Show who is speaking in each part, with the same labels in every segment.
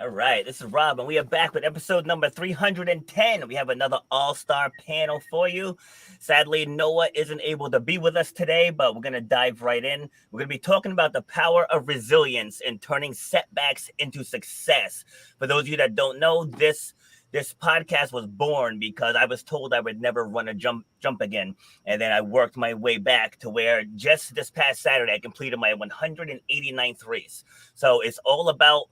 Speaker 1: All right, this is Rob, and we are back with episode number 310. We have another all-star panel for you. Sadly, Noah isn't able to be with us today, but we're going to dive right in. We're going to be talking about the power of resilience and turning setbacks into success. For those of you that don't know, this podcast was born because I was told I would never run a jump again. And then I worked my way back to where just this past Saturday, I completed my 189th race. So it's all about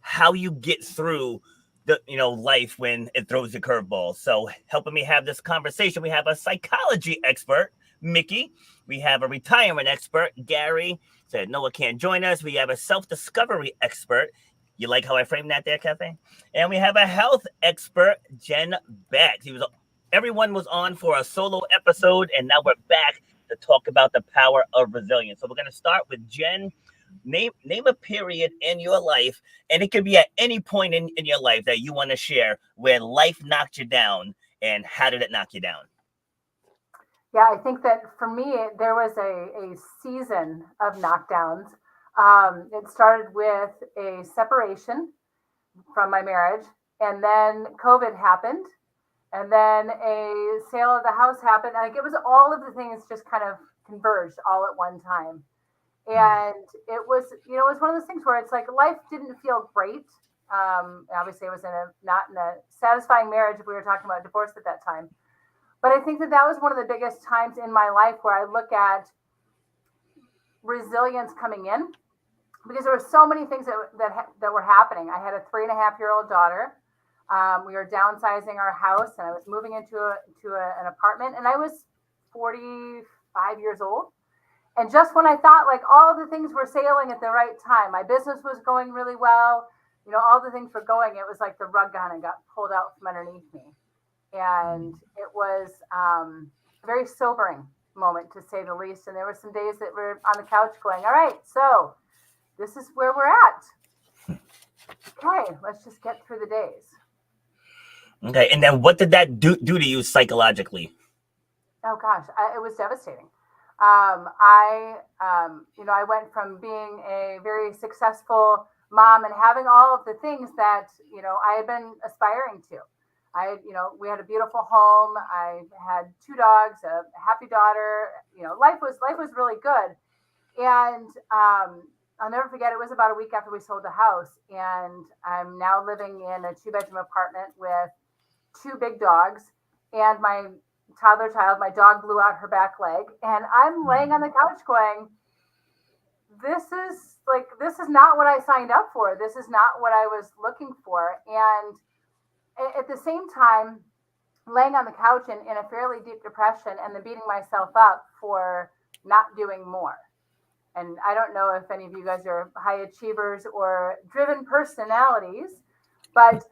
Speaker 1: how you get through the life when it throws you curveball. So helping me have this conversation, we have a psychology expert, Mickey. We have a retirement expert, Gary. Said Noah can't join us. We have a self-discovery expert. You like how I framed that there, Kathy? And we have a health expert, Jen Beck. Everyone was on for a solo episode, and now we're back to talk about the power of resilience. So we're going to start with Jen. Name a period in your life, and it could be at any point in your life that you want to share where life knocked you down, and how did it knock you down?
Speaker 2: Yeah, I think that for me, there was a season of knockdowns. It started with a separation from my marriage, and then COVID happened, and then a sale of the house happened. Like, it was all of the things just kind of converged all at one time. And it was one of those things where it's like life didn't feel great. Obviously, it was not in a satisfying marriage. We were talking about divorce at that time. But I think that was one of the biggest times in my life where I look at resilience coming in, because there were so many things that were happening. I had a 3.5-year-old daughter. We were downsizing our house, and I was moving into an apartment, and I was 45 years old. And just when I thought like all the things were sailing at the right time, my business was going really well, all the things were going, it was like the rug kind of got pulled out from underneath me. And it was a very sobering moment, to say the least. And there were some days that were on the couch going, all right, so this is where we're at. Okay, let's just get through the days.
Speaker 1: Okay, and then what did that do to you psychologically?
Speaker 2: Oh gosh, it was devastating. I went from being a very successful mom and having all of the things that, I had been aspiring to. We had a beautiful home. I had 2 dogs, a happy daughter. Life was really good. And I'll never forget, it was about a week after we sold the house, and I'm now living in a 2-bedroom apartment with 2 big dogs, and my toddler child, my dog blew out her back leg, and I'm laying on the couch going, this is not what I signed up for. This is not what I was looking for. And at the same time, laying on the couch in a fairly deep depression, and then beating myself up for not doing more. And I don't know if any of you guys are high achievers or driven personalities, but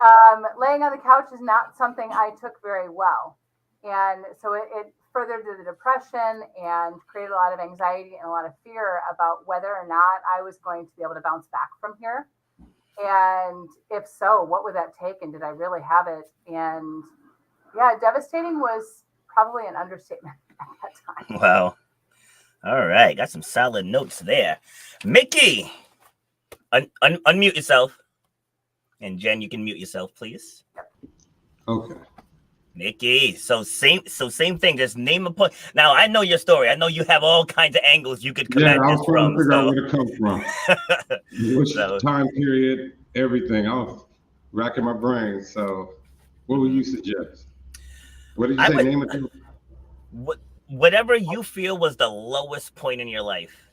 Speaker 2: laying on the couch is not something I took very well. And so it furthered to the depression and created a lot of anxiety and a lot of fear about whether or not I was going to be able to bounce back from here. And if so, what would that take? And did I really have it? And yeah, devastating was probably an understatement at that time.
Speaker 1: Wow. All right. Got some solid notes there. Mickey, unmute yourself. And Jen, you can mute yourself, please.
Speaker 3: Okay.
Speaker 1: Mickey, so same thing. Just name a point. Now, I know your story. I know you have all kinds of angles you could come at this from.
Speaker 3: I was trying to figure out where it comes from. Which time period, everything. I was racking my brain. So what would you suggest? What did you say? Name it.
Speaker 1: Whatever you feel was the lowest point in your life.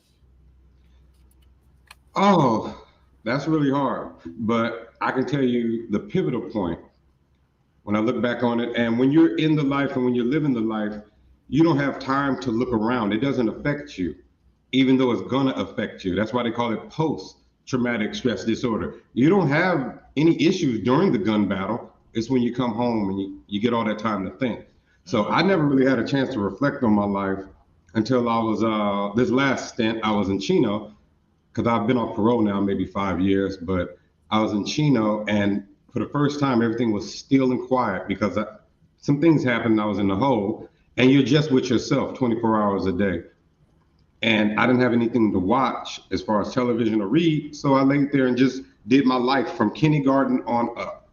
Speaker 3: Oh, that's really hard. But I can tell you the pivotal point. When I look back on it, and when you're in the life and when you're living the life, you don't have time to look around. It doesn't affect you, even though it's gonna affect you. That's why they call it post-traumatic stress disorder. You don't have any issues during the gun battle. It's when you come home and you get all that time to think. So I never really had a chance to reflect on my life until I was, this last stint, I was in Chino, because I've been on parole now, maybe 5 years, but I was in Chino, and for the first time, everything was still and quiet because some things happened. I was in the hole, and you're just with yourself 24 hours a day. And I didn't have anything to watch as far as television or read. So I laid there and just did my life from kindergarten on up.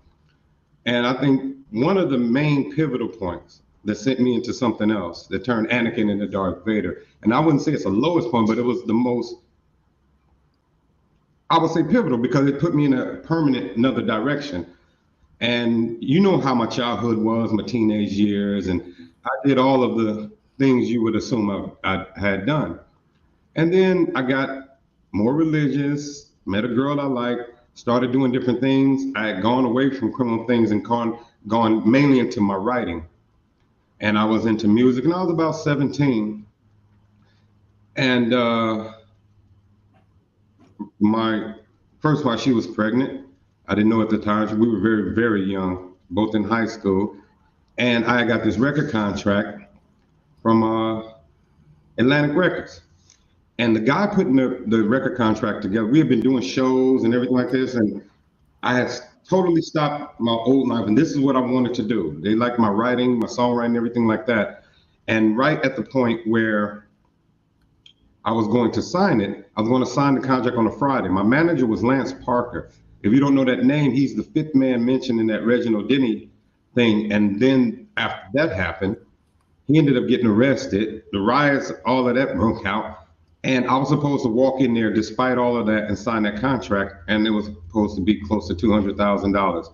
Speaker 3: And I think one of the main pivotal points that sent me into something else, that turned Anakin into Darth Vader, and I wouldn't say it's the lowest point, but it was the most, I would say, pivotal, because it put me in a permanent another direction. And you know how my childhood was, my teenage years, and I did all of the things you would assume I had done. And then I got more religious, met a girl I liked, started doing different things. I had gone away from criminal things and gone mainly into my writing. And I was into music, and I was about 17. And my first wife, she was pregnant. I didn't know at the time. We were very, very young, both in high school. And I got this record contract from Atlantic Records. And the guy putting the record contract together, we had been doing shows and everything like this. And I had totally stopped my old life. And this is what I wanted to do. They liked my writing, my songwriting, everything like that. And right at the point where I was going to sign it, I was going to sign the contract on a Friday. My manager was Lance Parker. If you don't know that name, he's the fifth man mentioned in that Reginald Denny thing. And then after that happened, he ended up getting arrested. The riots, all of that broke out. And I was supposed to walk in there despite all of that and sign that contract. And it was supposed to be close to $200,000.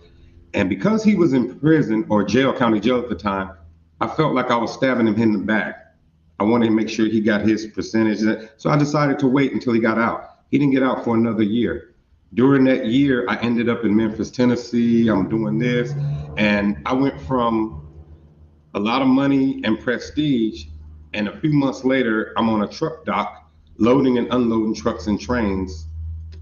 Speaker 3: And because he was in prison or jail, county jail at the time, I felt like I was stabbing him in the back. I wanted to make sure he got his percentage. So I decided to wait until he got out. He didn't get out for another year. During that year, I ended up in Memphis, Tennessee. I'm doing this. And I went from a lot of money and prestige, and a few months later, I'm on a truck dock loading and unloading trucks and trains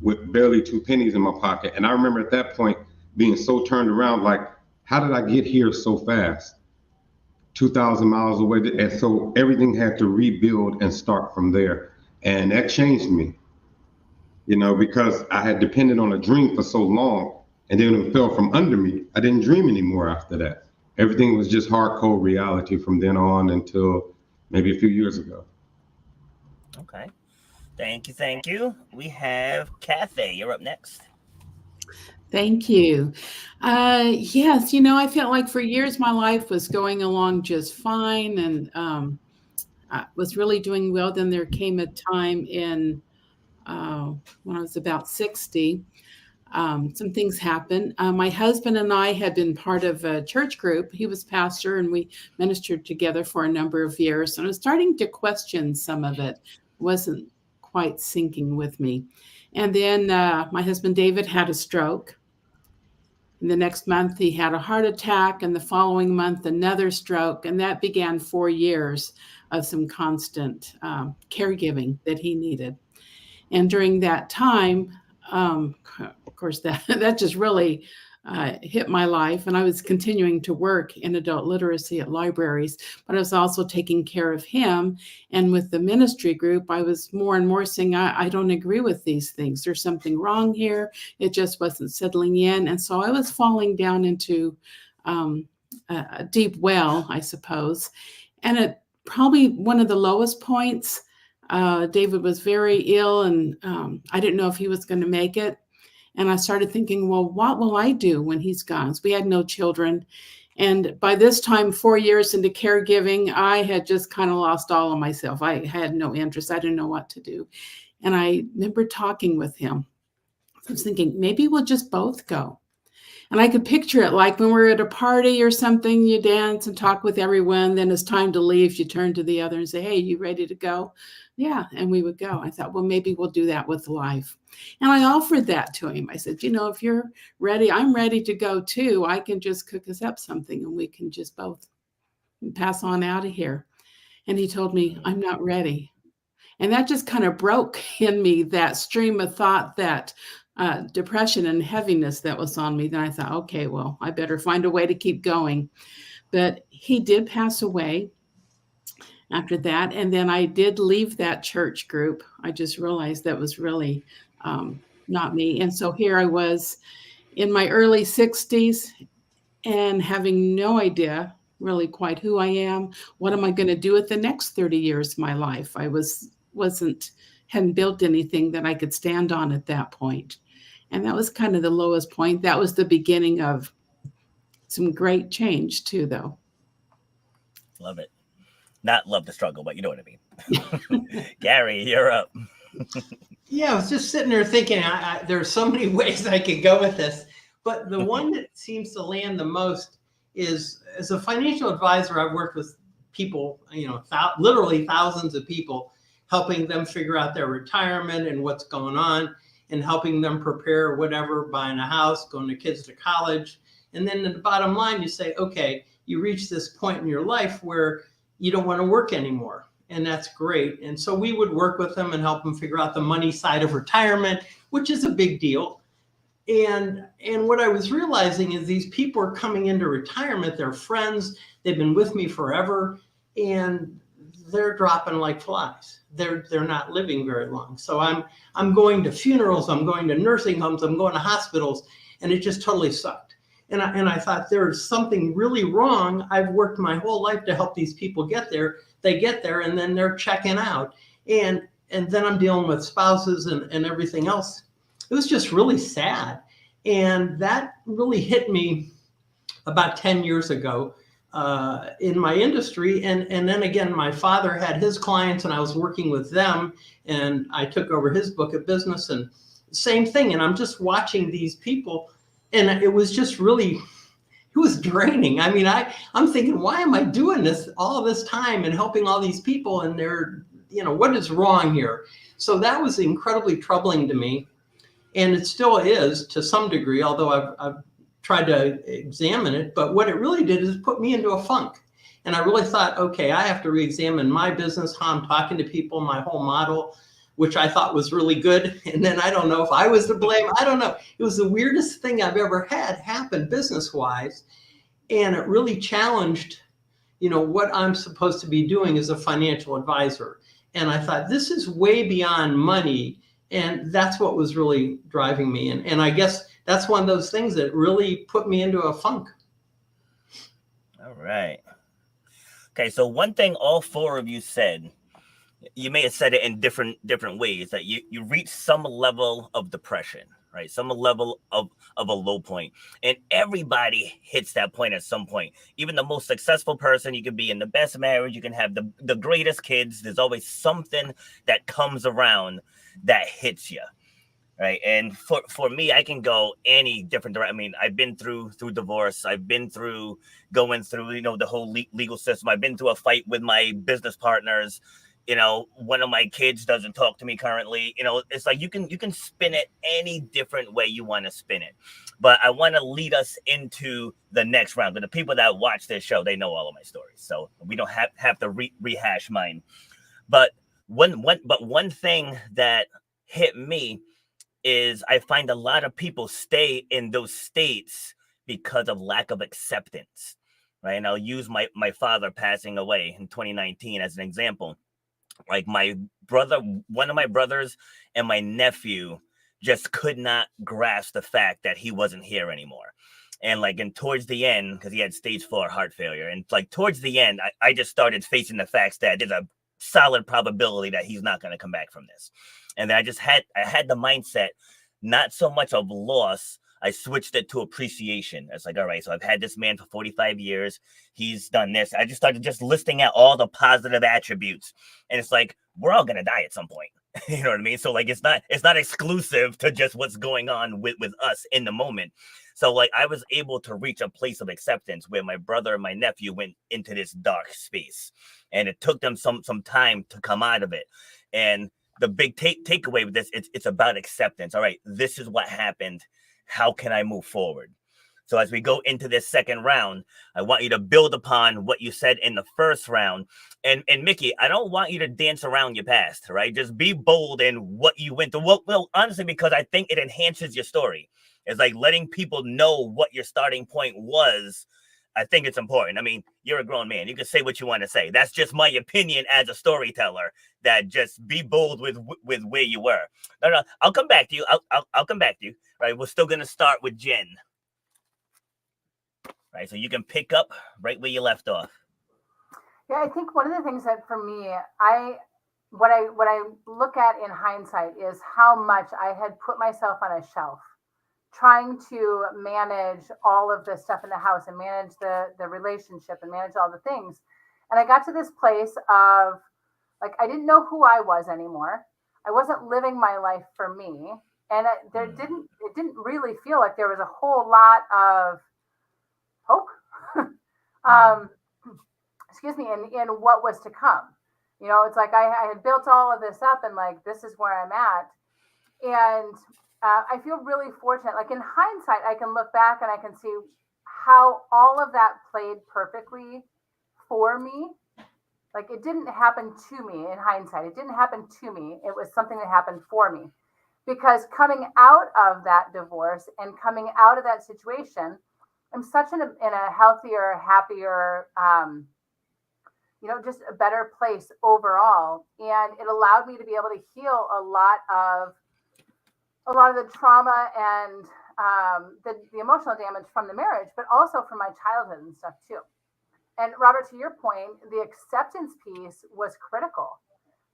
Speaker 3: with barely 2 pennies in my pocket. And I remember at that point being so turned around, like, how did I get here so fast? 2,000 miles away. And so everything had to rebuild and start from there. And that changed me, because I had depended on a dream for so long, and then it fell from under me. I didn't dream anymore after that. Everything was just hard, cold reality from then on until maybe a few years ago.
Speaker 1: Okay. Thank you. We have Kathy. You're up next.
Speaker 4: Thank you. Yes, I felt like for years my life was going along just fine, and I was really doing well. Then there came a time in when I was about 60. Some things happened. My husband and I had been part of a church group. He was pastor, and we ministered together for a number of years. And I was starting to question some of it. Wasn't quite syncing with me. And then my husband David had a stroke. And the next month he had a heart attack, and the following month another stroke. And that began 4 years of some constant caregiving that he needed. And during that time, of course, that just really hit my life. And I was continuing to work in adult literacy at libraries, but I was also taking care of him. And with the ministry group, I was more and more saying, I don't agree with these things. There's something wrong here. It just wasn't settling in. And so I was falling down into a deep well, I suppose. And at probably one of the lowest points, David was very ill, and I didn't know if he was going to make it. And I started thinking, well, what will I do when he's gone? So we had no children. And by this time, 4 years into caregiving, I had just kind of lost all of myself. I had no interest. I didn't know what to do. And I remember talking with him. I was thinking, maybe we'll just both go. And I could picture it like when we're at a party or something, you dance and talk with everyone. Then it's time to leave. You turn to the other and say, hey, you ready to go? Yeah. And we would go. I thought, well, maybe we'll do that with life. And I offered that to him. I said, if you're ready, I'm ready to go too. I can just cook us up something and we can just both pass on out of here. And he told me, I'm not ready. And that just kind of broke in me that stream of thought, that depression and heaviness that was on me. Then I thought, okay, well, I better find a way to keep going. But he did pass away after that. And then I did leave that church group. I just realized that was really not me. And so here I was in my early 60s and having no idea really quite who I am. What am I going to do with the next 30 years of my life? I hadn't built anything that I could stand on at that point. And that was kind of the lowest point. That was the beginning of some great change too, though.
Speaker 1: Love it. Not love the struggle, but you know what I mean. Gary, you're up.
Speaker 5: Yeah, I was just sitting there thinking, there's so many ways I could go with this, but the one that seems to land the most is, as a financial advisor, I've worked with people, literally thousands of people, helping them figure out their retirement and what's going on, and helping them prepare whatever, buying a house, going to kids to college. And then at the bottom line, you say, okay, you reach this point in your life where you don't want to work anymore. And that's great. And so we would work with them and help them figure out the money side of retirement, which is a big deal. And what I was realizing is these people are coming into retirement, they're friends, they've been with me forever, and they're dropping like flies. They're not living very long. So I'm going to funerals, I'm going to nursing homes, I'm going to hospitals, and it just totally sucked. And I thought, there's something really wrong. I've worked my whole life to help these people get there. They get there and then they're checking out. And then I'm dealing with spouses and everything else. It was just really sad. And that really hit me about 10 years ago in my industry. And then again, my father had his clients and I was working with them, and I took over his book of business, and same thing. And I'm just watching these people, and it was just really, it was draining. I mean, I'm thinking, why am I doing this all this time and helping all these people? And they're, what is wrong here? So that was incredibly troubling to me. And it still is to some degree, although I've tried to examine it. But what it really did is put me into a funk. And I really thought, okay, I have to re-examine my business, how I'm talking to people, my whole model, which I thought was really good. And then I don't know if I was to blame. I don't know. It was the weirdest thing I've ever had happen business-wise. And it really challenged, what I'm supposed to be doing as a financial advisor. And I thought, this is way beyond money. And that's what was really driving me. And I guess that's one of those things that really put me into a funk.
Speaker 1: All right. Okay, so one thing all four of you said, you may have said it in different ways, that you reach some level of depression, right? Some level of a low point. And everybody hits that point at some point. Even the most successful person, you can be in the best marriage, you can have the greatest kids. There's always something that comes around that hits you, right? And for me, I can go any different direction. I mean, I've been through divorce. I've been through going through, the whole legal system. I've been through a fight with my business partners. One of my kids doesn't talk to me currently. It's like you can spin it any different way you want to spin it. But I want to lead us into the next round. But the people that watch this show, they know all of my stories, so we don't have to rehash mine. But one thing that hit me is I find a lot of people stay in those states because of lack of acceptance, right? And I'll use my father passing away in 2019 as an example. Like my brother, one of my brothers and my nephew just could not grasp the fact that he wasn't here anymore. And towards the end, because he had stage 4 heart failure, and towards the end, I just started facing the facts that there's a solid probability that he's not going to come back from this. And then I had the mindset, not so much of loss. I switched it to appreciation. It's like, all right, so I've had this man for 45 years. He's done this. I just started listing out all the positive attributes. And it's like, we're all going to die at some point. You know what I mean? So it's not exclusive to just what's going on with us in the moment. So I was able to reach a place of acceptance where my brother and my nephew went into this dark space, and it took them some time to come out of it. And the big takeaway with this, it's about acceptance. All right, this is what happened. How can I move forward? So as we go into this second round, I want you to build upon what you said in the first round. And Mickey, I don't want you to dance around your past, right? Just be bold in what you went through. Well, honestly, because I think it enhances your story. It's like letting people know what your starting point was. I think it's important. I mean, you're a grown man. You can say what you want to say. That's just my opinion as a storyteller, that just be bold with where you were. No, I'll come back to you. I'll come back to you. Right. We're still going to start with Jen. Right. So you can pick up right where you left off.
Speaker 2: Yeah, I think one of the things that for me, what I look at in hindsight is how much I had put myself on a shelf trying to manage all of the stuff in the house and manage the relationship and manage all the things. And I got to this place of like, I didn't know who I was anymore. I wasn't living my life for me. And it didn't really feel like there was a whole lot of hope, excuse me, in what was to come. You know, it's like I had built all of this up and like, this is where I'm at. And I feel really fortunate. Like in hindsight, I can look back and I can see how all of that played perfectly for me. Like it didn't happen to me in hindsight. It didn't happen to me. It was something that happened for me. Because coming out of that divorce and coming out of that situation, I'm such in a healthier, happier, just a better place overall. And it allowed me to be able to heal a lot of the trauma and the emotional damage from the marriage, but also from my childhood and stuff too. And Robert, to your point, the acceptance piece was critical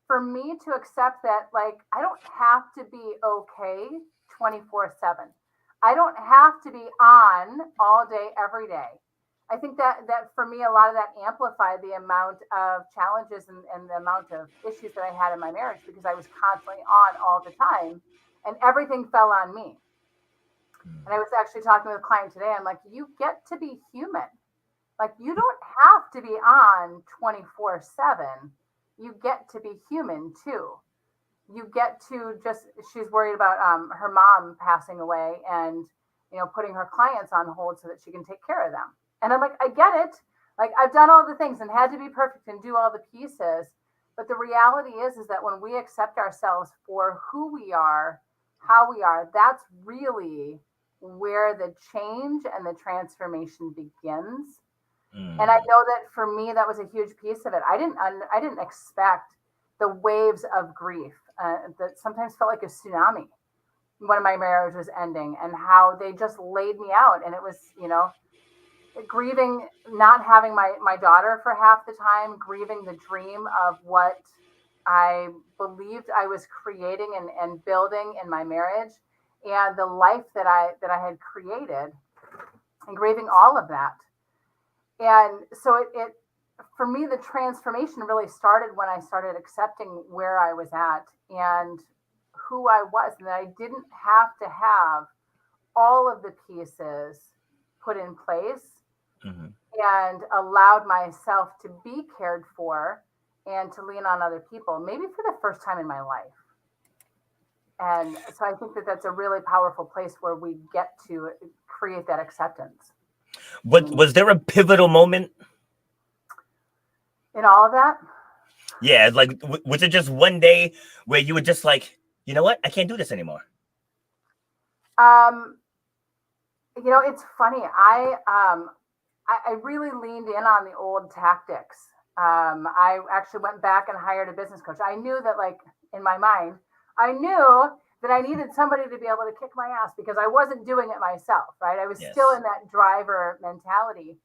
Speaker 2: for me to accept that, like, I don't have to be okay 24/7. I don't have to be on all day, every day. I think that for me, a lot of that amplified the amount of challenges and the amount of issues that I had in my marriage because I was constantly on all the time and everything fell on me. And I was actually talking with a client today. I'm like, you get to be human. Like, you don't have to be on 24/7. You get to be human too. You get to she's worried about her mom passing away and, putting her clients on hold so that she can take care of them. And I'm like, I get it. Like, I've done all the things and had to be perfect and do all the pieces. But the reality is that when we accept ourselves for who we are, how we are, that's really where the change and the transformation begins. And I know that for me, that was a huge piece of it. I didn't expect the waves of grief that sometimes felt like a tsunami when my marriage was ending and how they just laid me out. And it was, grieving, not having my daughter for half the time, grieving the dream of what I believed I was creating and building in my marriage and the life that I had created, and grieving all of that. And so it for me, the transformation really started when I started accepting where I was at and who I was, and that I didn't have to have all of the pieces put in place, and allowed myself to be cared for and to lean on other people, maybe for the first time in my life. And so I think that that's a really powerful place where we get to create that acceptance.
Speaker 1: Was there a pivotal moment
Speaker 2: in all of that?
Speaker 1: Yeah, like, was it just one day where you were just like, you know what, I can't do this anymore?
Speaker 2: It's funny. I really leaned in on the old tactics. I actually went back and hired a business coach. I knew that, like, in my mind, I knew that I needed somebody to be able to kick my ass because I wasn't doing it myself, right? I was still in that driver mentality.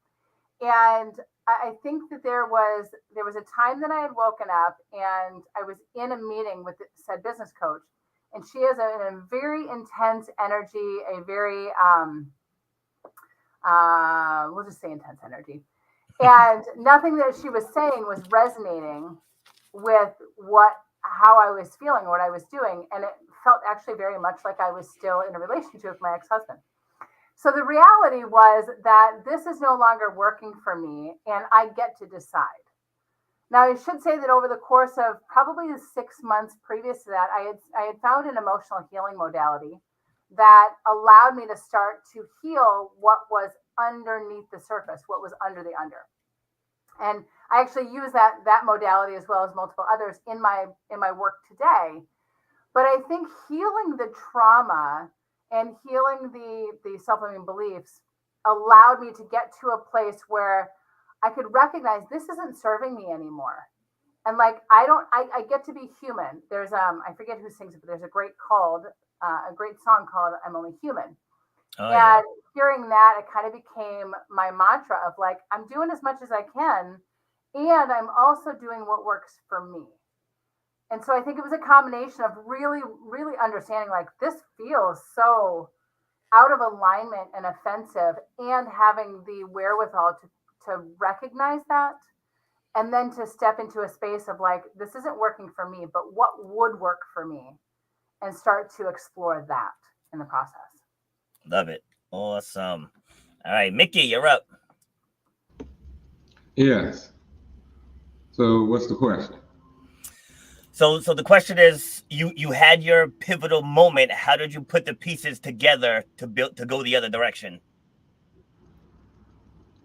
Speaker 2: And I think that there was a time that I had woken up and I was in a meeting with said business coach, and she has a very intense energy, a very, we'll just say intense energy. And nothing that she was saying was resonating with how I was feeling, what I was doing. And it felt actually very much like I was still in a relationship with my ex-husband. So the reality was that this is no longer working for me and I get to decide. Now, I should say that over the course of probably the 6 months previous to that, I had found an emotional healing modality that allowed me to start to heal what was underneath the surface, what was under the under. And I actually use that modality as well as multiple others in my work today. But I think healing the trauma and healing the self-limiting beliefs allowed me to get to a place where I could recognize this isn't serving me anymore. And like, I get to be human. There's, I forget who sings it, but there's a great song called I'm Only Human. And hearing that, it kind of became my mantra of like, I'm doing as much as I can, and I'm also doing what works for me. And so I think it was a combination of really, really understanding like this feels so out of alignment and offensive, and having the wherewithal to recognize that, and then to step into a space of like, this isn't working for me, but what would work for me, and start to explore that in the process.
Speaker 1: Love it. Awesome. All right, Mickey, you're up.
Speaker 3: Yes. So what's the question?
Speaker 1: So the question is, you had your pivotal moment. How did you put the pieces together to go the other direction?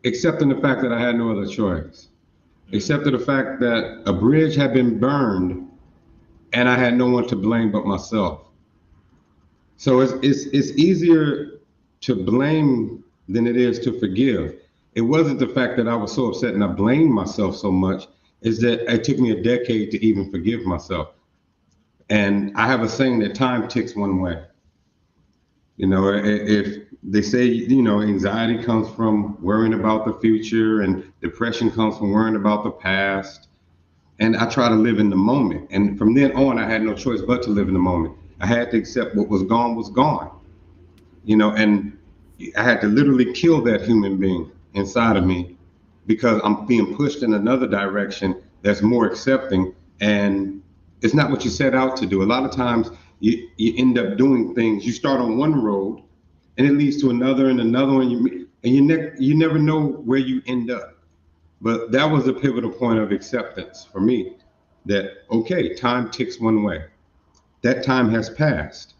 Speaker 3: Accepting the fact that I had no other choice. Accepting the fact that a bridge had been burned and I had no one to blame but myself. So it's easier to blame than it is to forgive. It wasn't the fact that I was so upset and I blamed myself so much, is that it took me a decade to even forgive myself. And I have a saying that time ticks one way. You know, if they say, you know, anxiety comes from worrying about the future and depression comes from worrying about the past. And I try to live in the moment. And from then on, I had no choice but to live in the moment. I had to accept what was gone, you know, and I had to literally kill that human being inside of me because I'm being pushed in another direction that's more accepting. And it's not what you set out to do. A lot of times you end up doing things. You start on one road and it leads to another and another one. You never know where you end up. But that was a pivotal point of acceptance for me, that, okay, time ticks one way. That time has passed.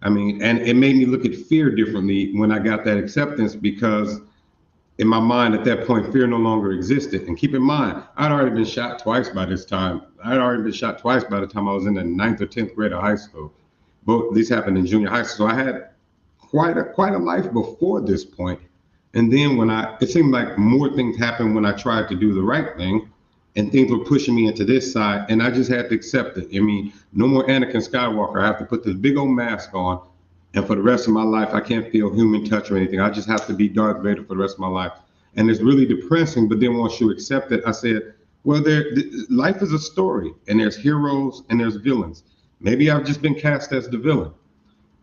Speaker 3: I mean, and it made me look at fear differently when I got that acceptance, because in my mind at that point, fear no longer existed. And keep in mind, I'd already been shot twice by this time. I'd already been shot twice by the time I was in the 9th or 10th grade of high school. Both these happened in junior high school. So I had quite a life before this point. And then it seemed like more things happened when I tried to do the right thing, and things were pushing me into this side, and I just had to accept it. I mean, no more Anakin Skywalker. I have to put this big old mask on, and for the rest of my life, I can't feel human touch or anything. I just have to be Darth Vader for the rest of my life. And it's really depressing, but then once you accept it, I said, well, life is a story, and there's heroes and there's villains. Maybe I've just been cast as the villain.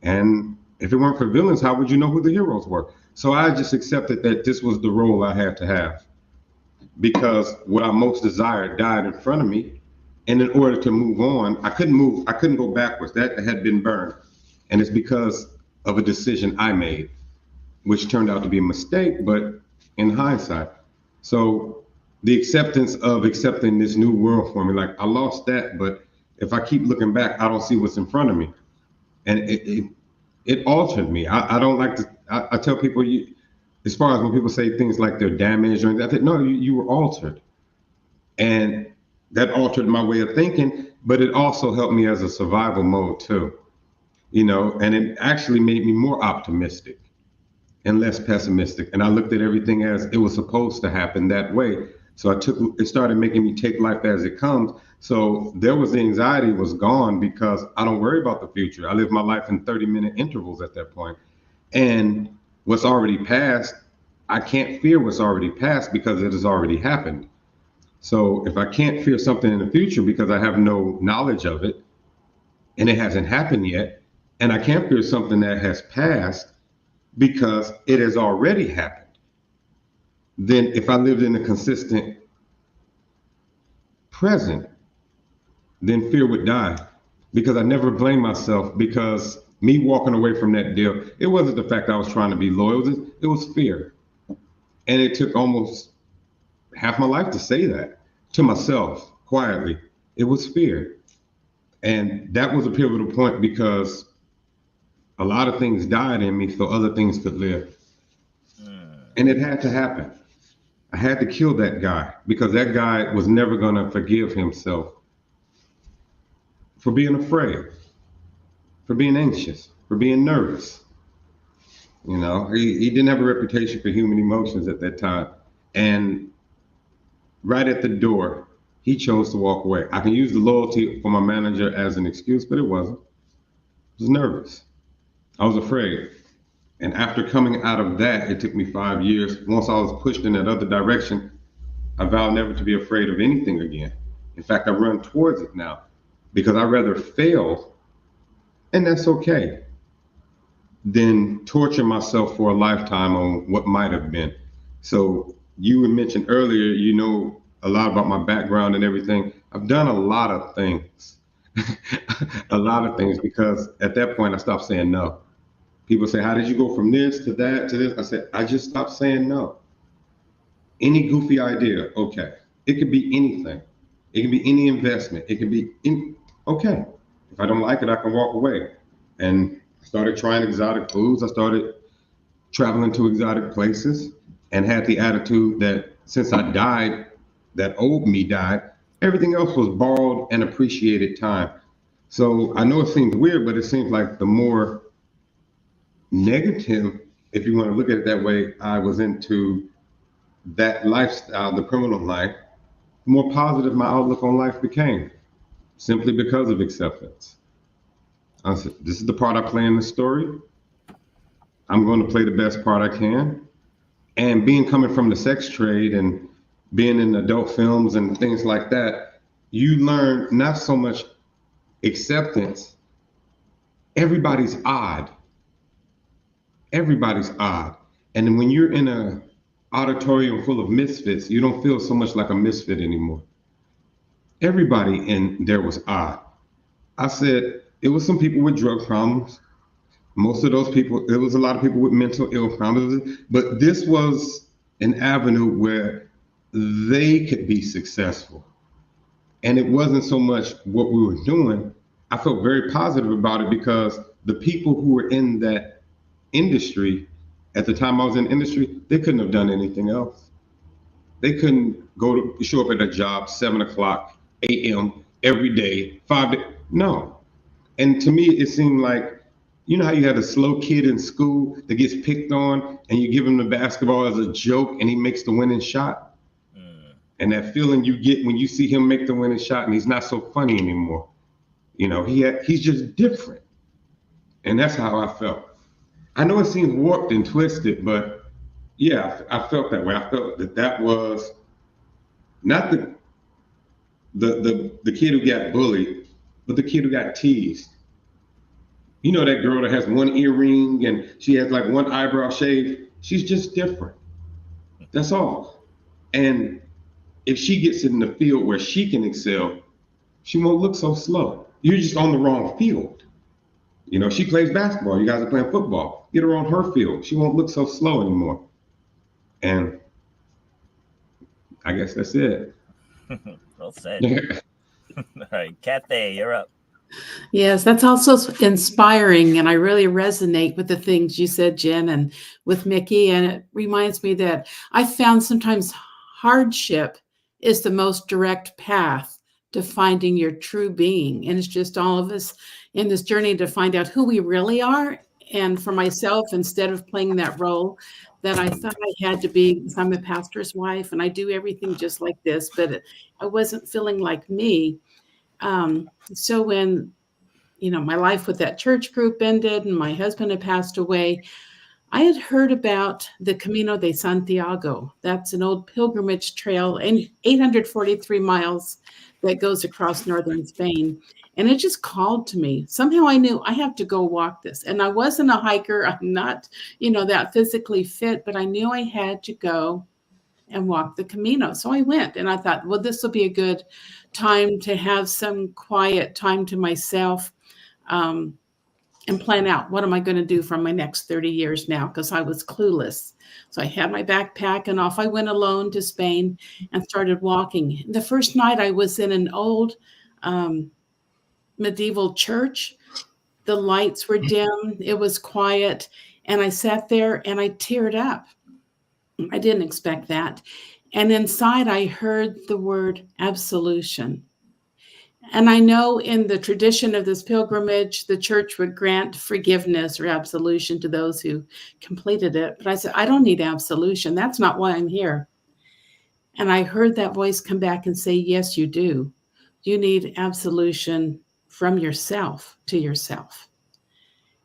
Speaker 3: And if it weren't for villains, how would you know who the heroes were? So I just accepted that this was the role I had to have, because what I most desired died in front of me. And in order to move on, I couldn't go backwards. That had been burned. And it's because of a decision I made, which turned out to be a mistake, but in hindsight. So the acceptance of accepting this new world for me, like I lost that, but if I keep looking back, I don't see what's in front of me. And it altered me. I don't like to, I tell people, as far as when people say things like they're damaged or anything, I think, no, you were altered. And that altered my way of thinking, but it also helped me as a survival mode too. You know, and it actually made me more optimistic and less pessimistic. And I looked at everything as it was supposed to happen that way. So it started making me take life as it comes. So the anxiety was gone because I don't worry about the future. I live my life in 30-minute intervals at that point. And what's already passed, I can't fear what's already passed because it has already happened. So if I can't fear something in the future because I have no knowledge of it and it hasn't happened yet, and I can't fear something that has passed because it has already happened, then if I lived in a consistent present, then fear would die, because I never blame myself, because me walking away from that deal, it wasn't the fact I was trying to be loyal, it was fear. And it took almost half my life to say that to myself quietly. It was fear. And that was a pivotal point, because a lot of things died in me so other things could live. And it had to happen. I had to kill that guy, because that guy was never going to forgive himself for being afraid, for being anxious, for being nervous. You know, he didn't have a reputation for human emotions at that time. And right at the door, he chose to walk away. I can use the loyalty for my manager as an excuse, but it wasn't. I was nervous. I was afraid. And after coming out of that, it took me 5 years. Once I was pushed in that other direction, I vowed never to be afraid of anything again. In fact, I run towards it now, because I'd rather fail, and that's okay, than torture myself for a lifetime on what might have been. So you had mentioned earlier, you know a lot about my background and everything. I've done a lot of things, a lot of things, because at that point I stopped saying no. People say, how did you go from this to that to this? I said, I just stopped saying no. Any goofy idea, okay. It could be anything. It can be any investment. It can be okay. If I don't like it, I can walk away. And I started trying exotic foods. I started traveling to exotic places and had the attitude that since I died, that old me died, everything else was borrowed and appreciated time. So I know it seems weird, but it seems like the more negative, if you want to look at it that way, I was into that lifestyle, the criminal life, the more positive my outlook on life became, simply because of acceptance. I said, this is the part I play in the story. I'm going to play the best part I can. And coming from the sex trade and being in adult films and things like that, you learn not so much acceptance. Everybody's odd. Everybody's odd. And when you're in a auditorium full of misfits, you don't feel so much like a misfit anymore. Everybody in there was odd. I said, it was some people with drug problems. Most of those people, it was a lot of people with mental ill problems, but this was an avenue where they could be successful. And it wasn't so much what we were doing. I felt very positive about it because the people who were in that industry, at the time I was in the industry, they couldn't have done anything else. They couldn't show up at a job 7:00 a.m. every day, 5 days. No. And to me, it seemed like, you know how you had a slow kid in school that gets picked on and you give him the basketball as a joke and he makes the winning shot? And that feeling you get when you see him make the winning shot and he's not so funny anymore. You know, he's just different. And that's how I felt. I know it seems warped and twisted, but yeah, I felt that way. I felt that was not the kid who got bullied, but the kid who got teased. You know, that girl that has one earring and she has like one eyebrow shave. She's just different. That's all. And if she gets in the field where she can excel, she won't look so slow. You're just on the wrong field. You know, she plays basketball. You guys are playing football. Get her on her field. She won't look so slow anymore. And I guess that's it.
Speaker 1: Well said. All right, Kathy, you're up.
Speaker 4: Yes, that's also inspiring. And I really resonate with the things you said, Jen, and with Mickey. And it reminds me that I found sometimes hardship is the most direct path to finding your true being. And it's just all of us in this journey to find out who we really are. And for myself, instead of playing that role that I thought I had to be, because I'm a pastor's wife and I do everything just like this, but I wasn't feeling like me. So when, you know, my life with that church group ended and my husband had passed away, I had heard about the Camino de Santiago. That's an old pilgrimage trail and 843 miles that goes across northern Spain. And it just called to me. Somehow I knew I have to go walk this. And I wasn't a hiker. I'm not, you know, that physically fit, but I knew I had to go and walk the Camino. So I went and I thought, well, this will be a good time to have some quiet time to myself. And plan out what am I going to do for my next 30 years now, because I was clueless. So I had my backpack and off I went alone to Spain and started walking. The first night I was in an old medieval church. The lights were dim. It was quiet. And I sat there and I teared up. I didn't expect that. And inside I heard the word absolution. And I know in the tradition of this pilgrimage, the church would grant forgiveness or absolution to those who completed it. But I said, I don't need absolution. That's not why I'm here. And I heard that voice come back and say, yes, you do. You need absolution from yourself to yourself.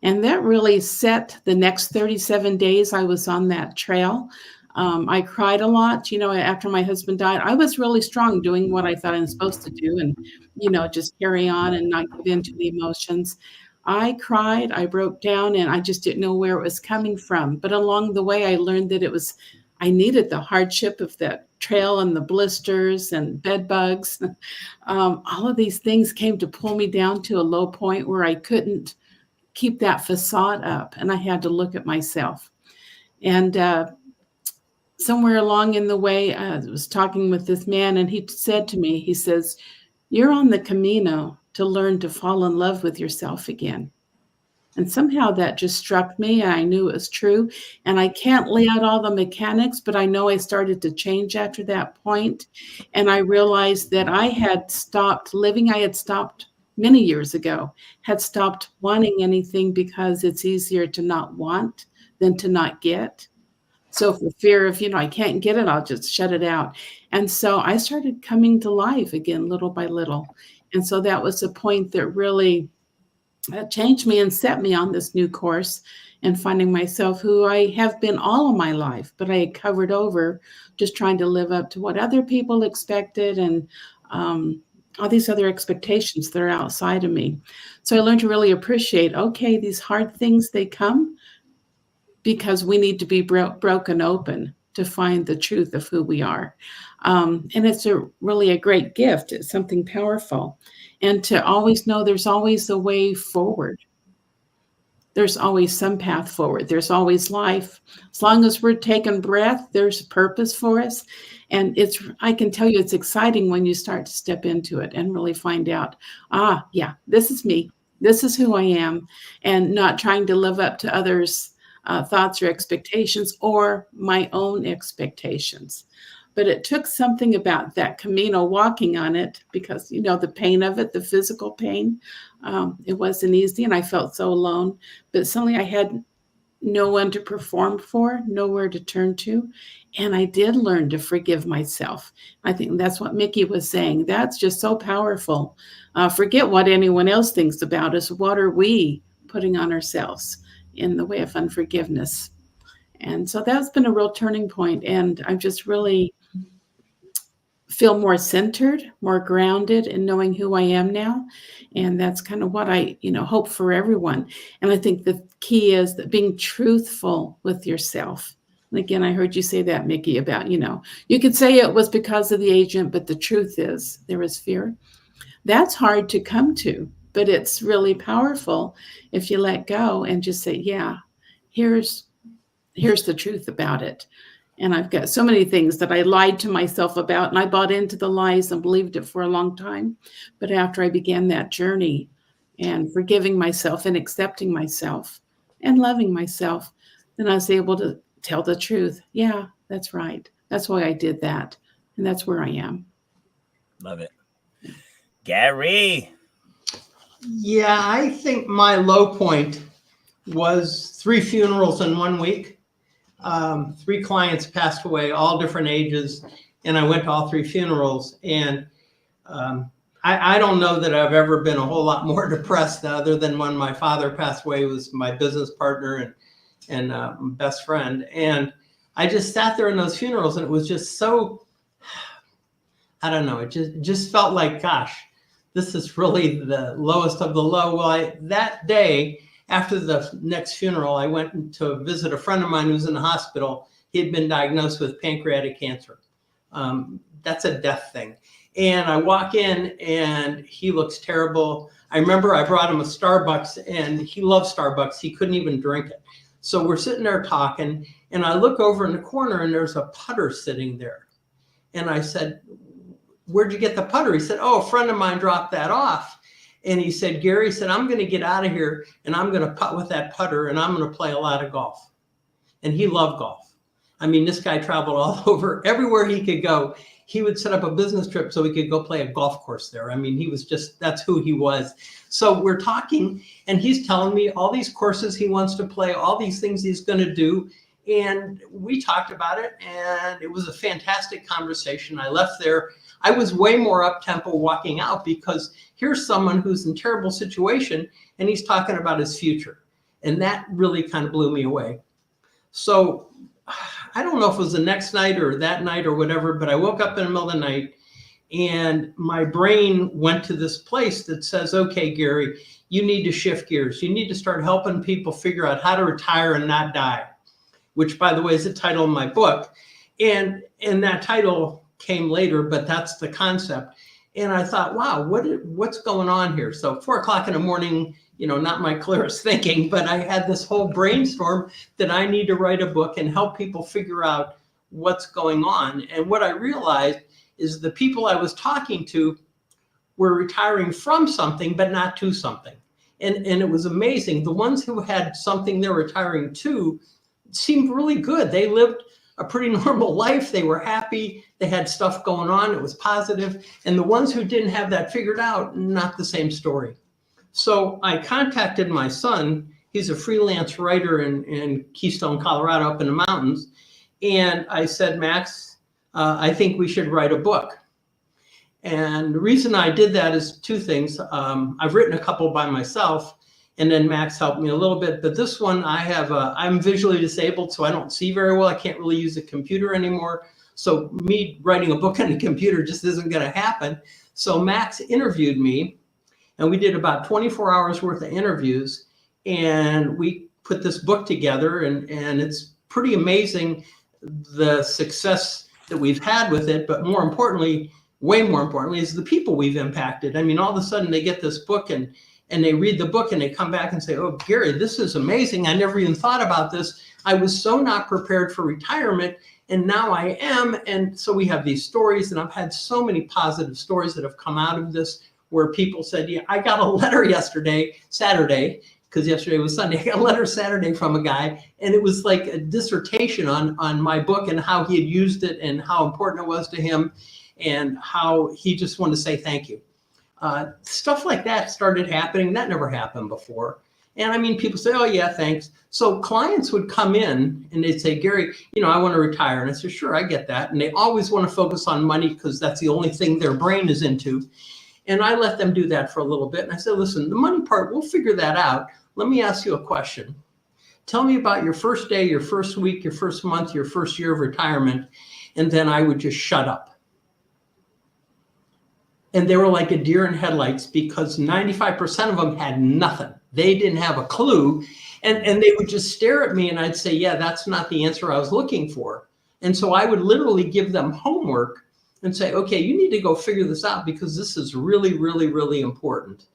Speaker 4: And that really set the next 37 days I was on that trail. I cried a lot, you know, after my husband died. I was really strong doing what I thought I was supposed to do and, you know, just carry on and not give in to the emotions. I cried, I broke down, and I just didn't know where it was coming from. But along the way, I learned that I needed the hardship of that trail and the blisters and bed bugs. All of these things came to pull me down to a low point where I couldn't keep that facade up, and I had to look at myself. And somewhere along in the way, I was talking with this man, and he said to me, he says, "You're on the Camino to learn to fall in love with yourself again." And somehow that just struck me, and I knew it was true. And I can't lay out all the mechanics, but I know I started to change after that point. And I realized that I had stopped living. I had stopped many years ago, had stopped wanting anything because it's easier to not want than to not get. So for fear of, I can't get it, I'll just shut it out. And so I started coming to life again, little by little. And so that was a point that really changed me and set me on this new course, and finding myself who I have been all of my life, but I had covered over just trying to live up to what other people expected, and all these other expectations that are outside of me. So I learned to really appreciate, okay, these hard things, they come because we need to be broken open to find the truth of who we are. And it's really a great gift. It's something powerful. And to always know there's always a way forward. There's always some path forward. There's always life. As long as we're taking breath, there's a purpose for us. And I can tell you, it's exciting when you start to step into it and really find out, yeah, this is me. This is who I am. And not trying to live up to others' thoughts or expectations, or my own expectations. But it took something about that Camino, walking on it, because, the pain of it, the physical pain, it wasn't easy, and I felt so alone. But suddenly I had no one to perform for, nowhere to turn to. And I did learn to forgive myself. I think that's what Mickey was saying. That's just so powerful. Forget what anyone else thinks about us. What are we putting on ourselves in the way of unforgiveness? And so that's been a real turning point. And I just really feel more centered, more grounded in knowing who I am now. And that's kind of what I, hope for everyone. And I think the key is that being truthful with yourself. And again, I heard you say that, Mickey, about, you could say it was because of the agent, but the truth is there was fear. That's hard to come to, but it's really powerful if you let go and just say, yeah, here's the truth about it. And I've got so many things that I lied to myself about, and I bought into the lies and believed it for a long time. But after I began that journey and forgiving myself and accepting myself and loving myself, then I was able to tell the truth. Yeah, that's right. That's why I did that. And that's where I am.
Speaker 1: Love it. Gary.
Speaker 5: Yeah, I think my low point was 3 funerals in 1 week. 3 clients passed away, all different ages, and I went to all 3 funerals. And I don't know that I've ever been a whole lot more depressed other than when my father passed away. He was my business partner and best friend. And I just sat there in those funerals, and it was just so, I don't know, it just felt like, gosh, this is really the lowest of the low. Well, that day, after the next funeral, I went to visit a friend of mine who was in the hospital. He had been diagnosed with pancreatic cancer. That's a death thing. And I walk in, and he looks terrible. I remember I brought him a Starbucks, and he loves Starbucks. He couldn't even drink it. So we're sitting there talking, and I look over in the corner, and there's a putter sitting there. And I said, "Where'd you get the putter?" He said, "Oh, a friend of mine dropped that off." And he said, "Gary," said, "I'm going to get out of here, and I'm going to putt with that putter, and I'm going to play a lot of golf." And he loved golf. I mean, this guy traveled all over, everywhere he could go. He would set up a business trip so he could go play a golf course there. I mean, that's who he was. So we're talking, and he's telling me all these courses he wants to play, all these things he's going to do. And we talked about it, and it was a fantastic conversation. I left there. I was way more up-tempo walking out, because here's someone who's in a terrible situation, and he's talking about his future. And that really kind of blew me away. So I don't know if it was the next night or that night or whatever, but I woke up in the middle of the night, And my brain went to this place that says, okay, Gary, you need to shift gears. You need to start helping people figure out how to retire and not die, which, by the way, is the title of my book. And that title came later, but that's the concept. And I thought, wow, what's going on here? So 4 o'clock in the morning, not my clearest thinking, but I had this whole brainstorm that I need to write a book and help people figure out what's going on. And what I realized is the people I was talking to were retiring from something, but not to something. And it was amazing. The ones who had something they're retiring to seemed really good. They lived a pretty normal life. They were happy. They had stuff going on. It was positive. And the ones who didn't have that figured out, not the same story. So I contacted my son. He's a freelance writer in Keystone, Colorado, up in the mountains. And I said, Max, I think we should write a book. And the reason I did that is 2 things. I've written a couple by myself, and then Max helped me a little bit. But this one, I'm visually disabled, so I don't see very well. I can't really use a computer anymore. So me writing a book on a computer just isn't going to happen. So Max interviewed me, and we did about 24 hours worth of interviews, and we put this book together, and it's pretty amazing the success that we've had with it. But more importantly, way more importantly, is the people we've impacted. I mean, all of a sudden they get this book and they read the book and they come back and say, oh, Gary, this is amazing. I never even thought about this. I was so not prepared for retirement, and now I am. And so we have these stories, and I've had so many positive stories that have come out of this, where people said, yeah, I got a letter Saturday, because yesterday was Sunday. I got a letter Saturday from a guy, and it was like a dissertation on my book and how he had used it and how important it was to him and how he just wanted to say thank you. Stuff like that started happening. That never happened before. And I mean, people say, oh yeah, thanks. So clients would come in and they'd say, Gary, I want to retire. And I said, sure, I get that. And they always want to focus on money because that's the only thing their brain is into. And I let them do that for a little bit. And I said, listen, the money part, we'll figure that out. Let me ask you a question. Tell me about your first day, your first week, your first month, your first year of retirement. And then I would just shut up. And they were like a deer in headlights, because 95% of them had nothing. They didn't have a clue. And they would just stare at me, and I'd say, yeah, that's not the answer I was looking for. And so I would literally give them homework and say, okay, you need to go figure this out, because this is really, really, really important.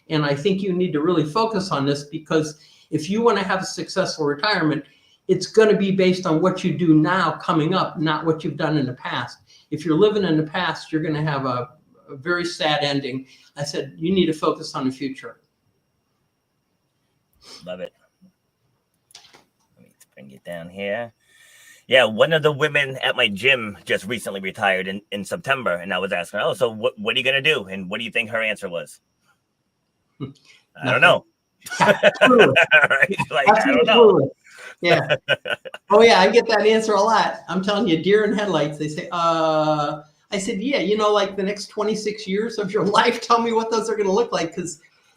Speaker 5: And I think you need to really focus on this, because if you want to have a successful retirement, it's going to be based on what you do now coming up, not what you've done in the past. If you're living in the past, you're going to have a very sad ending. I said, you need to focus on the future.
Speaker 1: Love it. Let me bring it down here. Yeah, one of the women at my gym just recently retired in September, and I was asking her, oh, so what are you going to do? And what do you think her answer was? I don't know. Right? Like, I don't know.
Speaker 5: Yeah. Oh, yeah, I get that answer a lot. I'm telling you, deer in headlights. They say, I said, yeah, like the next 26 years of your life, tell me what those are going to look like.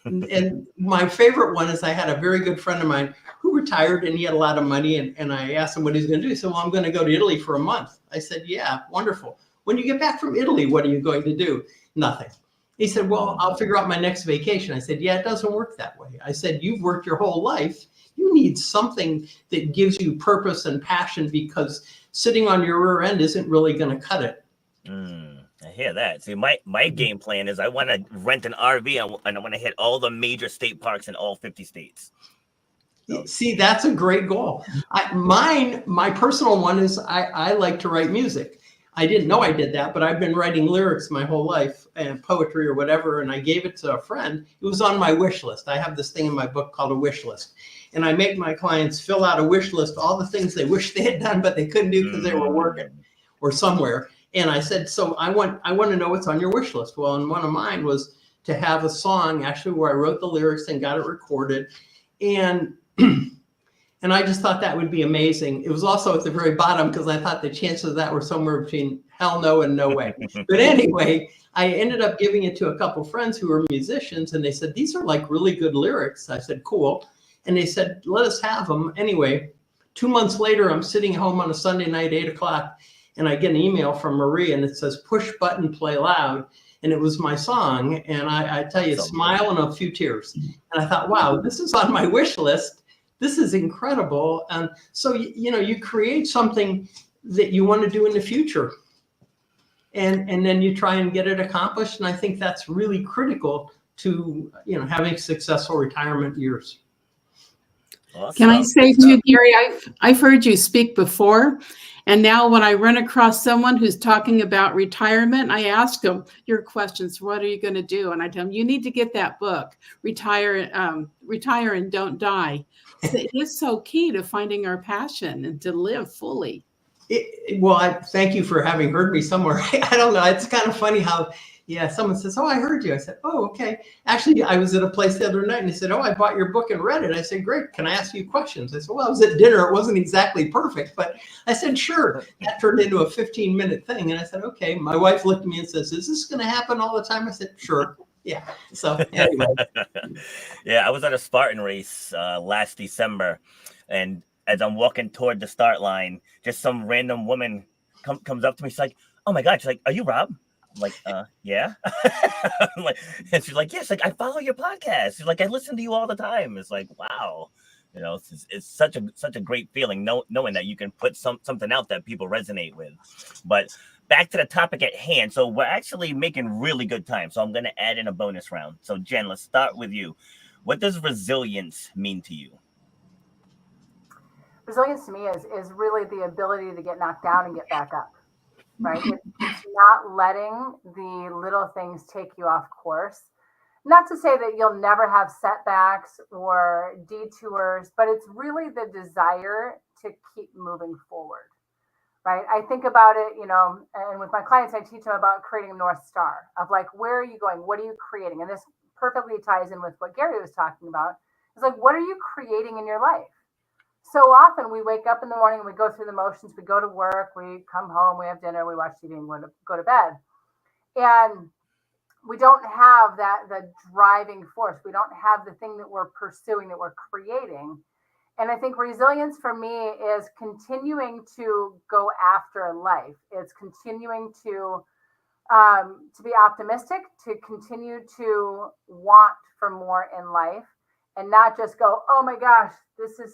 Speaker 5: And my favorite one is, I had a very good friend of mine who retired, and he had a lot of money. And I asked him what he's going to do. He said, well, I'm going to go to Italy for a month. I said, yeah, wonderful. When you get back from Italy, what are you going to do? Nothing. He said, well, I'll figure out my next vacation. I said, yeah, it doesn't work that way. I said, you've worked your whole life. You need something that gives you purpose and passion, because sitting on your rear end isn't really going to cut it.
Speaker 1: I hear that. See, my game plan is I want to rent an RV, and I want to hit all the major state parks in all 50 states. So.
Speaker 5: See, that's a great goal. My personal one is I like to write music. I didn't know I did that, but I've been writing lyrics my whole life, and poetry or whatever, and I gave it to a friend. It was on my wish list. I have this thing in my book called a wish list. And I make my clients fill out a wish list, all the things they wish they had done, but they couldn't do because they were working or somewhere. And I said, so I want to know what's on your wish list. Well, and one of mine was to have a song, actually, where I wrote the lyrics and got it recorded. And I just thought that would be amazing. It was also at the very bottom, because I thought the chances of that were somewhere between hell no and no way. But anyway, I ended up giving it to a couple of friends who were musicians, and they said, these are like really good lyrics. I said, cool. And they said, let us have them. Anyway, 2 months later, I'm sitting home on a Sunday night, 8 o'clock, and I get an email from Marie, and it says push button play loud, and it was my song, and I tell you, smile and a few tears. And I thought, wow, this is on my wish list. This is incredible. And so you create something that you want to do in the future, and then you try and get it accomplished. And I think that's really critical to having successful retirement years.
Speaker 4: Awesome. Can I say to you, Gary, I've heard you speak before, and now when I run across someone who's talking about retirement, I ask them your questions. What are you going to do? And I tell them, you need to get that book, Retire and Don't Die. So it is so key to finding our passion and to live fully.
Speaker 5: I thank you for having heard me somewhere. I don't know. It's kind of funny how, someone says, oh, I heard you. I said, oh, okay. Actually, I was at a place the other night and they said, oh, I bought your book and read it. I said, great. Can I ask you questions? I said, well, I was at dinner. It wasn't exactly perfect, but I said, sure. That turned into a 15-minute thing. And I said, okay. My wife looked at me and says, is this going to happen all the time? I said, sure. Yeah. So anyway.
Speaker 1: Yeah, I was at a Spartan race last December, and as I'm walking toward the start line, just some random woman comes up to me. She's like, oh my God. She's like, are you Rob? I'm like, yeah. I'm like, and she's like, yes, like I follow your podcast. She's like, I listen to you all the time. It's like, wow. It's such a great feeling knowing that you can put something out that people resonate with. But back to the topic at hand. So we're actually making really good time. So I'm going to add in a bonus round. So Jen, let's start with you. What does resilience mean to you?
Speaker 2: Resilience to me is really the ability to get knocked down and get back up, right? It's not letting the little things take you off course. Not to say that you'll never have setbacks or detours, but it's really the desire to keep moving forward, right? I think about it, and with my clients, I teach them about creating a North Star of like, where are you going? What are you creating? And this perfectly ties in with what Gary was talking about. It's like, what are you creating in your life? So often we wake up in the morning and we go through the motions. We go to work, we come home, we have dinner, we watch TV and go to bed. And we don't have the driving force. We don't have the thing that we're pursuing, that we're creating. And I think resilience for me is continuing to go after life. It's continuing to be optimistic, to continue to want for more in life, and not just go, oh my gosh, this is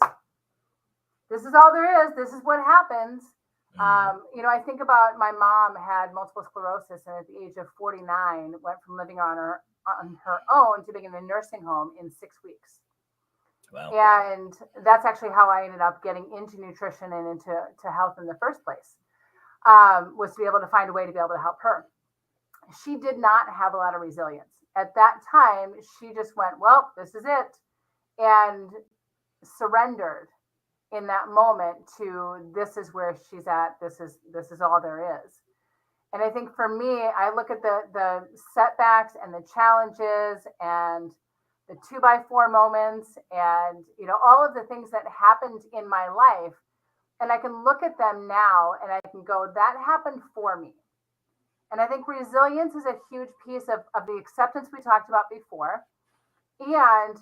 Speaker 2: all there is. This is what happens. I think about my mom had multiple sclerosis, and at the age of 49, went from living on her own to being in a nursing home in 6 weeks.
Speaker 1: Wow.
Speaker 2: And that's actually how I ended up getting into nutrition and into health in the first place, was to be able to find a way to be able to help her. She did not have a lot of resilience. At that time, she just went, well, this is it, and surrendered in that moment to this is where she's at. This is all there is. And I think for me, I look at the setbacks and the challenges and the 2x4 moments and, all of the things that happened in my life. And I can look at them now and I can go, that happened for me. And I think resilience is a huge piece of the acceptance we talked about before. And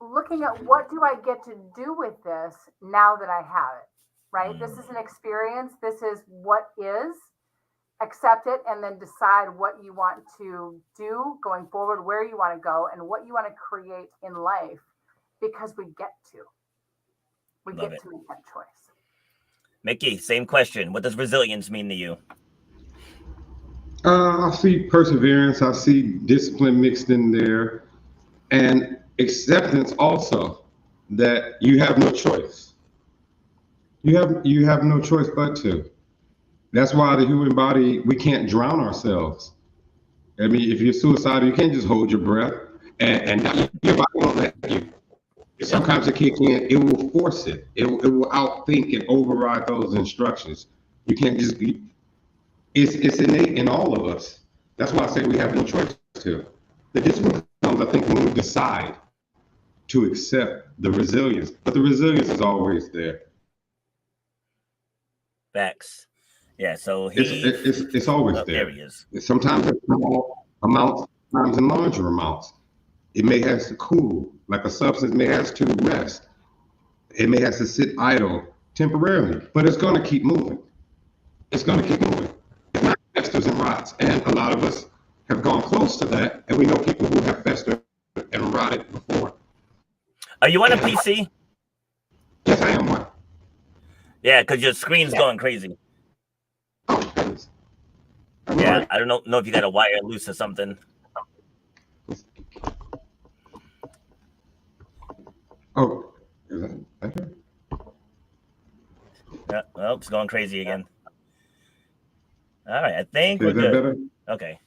Speaker 2: looking at what do I get to do with this now that I have it, right? This is an experience. This is what is. Accept it and then decide what you want to do going forward, where you want to go, and what you want to create in life, because we get to make that choice.
Speaker 1: Mickey, same question. What does resilience mean to you?
Speaker 3: I see perseverance. I see discipline mixed in there, and acceptance also that you have no choice. You have no choice but to. That's why the human body, we can't drown ourselves. I mean, if you're suicidal, you can't just hold your breath and your body won't let you. Sometimes it kicks in, it will force it. It will outthink and override those instructions. You can't just be, it's innate in all of us. That's why I say we have no choice to. The discipline comes, I think, when we decide to accept the resilience, but the resilience is always there.
Speaker 1: Facts. Yeah, so
Speaker 3: it's always there.
Speaker 1: There he is.
Speaker 3: Sometimes in small amounts, sometimes in larger amounts. It may have to cool, like a substance may have to rest. It may have to sit idle temporarily, but it's going to keep moving. it's going to keep moving. It's not festers and rots. And a lot of us have gone close to that, and we know people who have festered and rotted before.
Speaker 1: Are you on a PC?
Speaker 3: Yes, I am one.
Speaker 1: Yeah, because your screen's going crazy.
Speaker 3: Oh, goodness.
Speaker 1: Yeah, I don't know if you got a wire loose or something.
Speaker 3: Oh, is that better?
Speaker 1: Yeah, well, it's going crazy again. All right, I think
Speaker 3: Okay,
Speaker 1: we're
Speaker 3: is that
Speaker 1: good.
Speaker 3: better?
Speaker 1: Okay.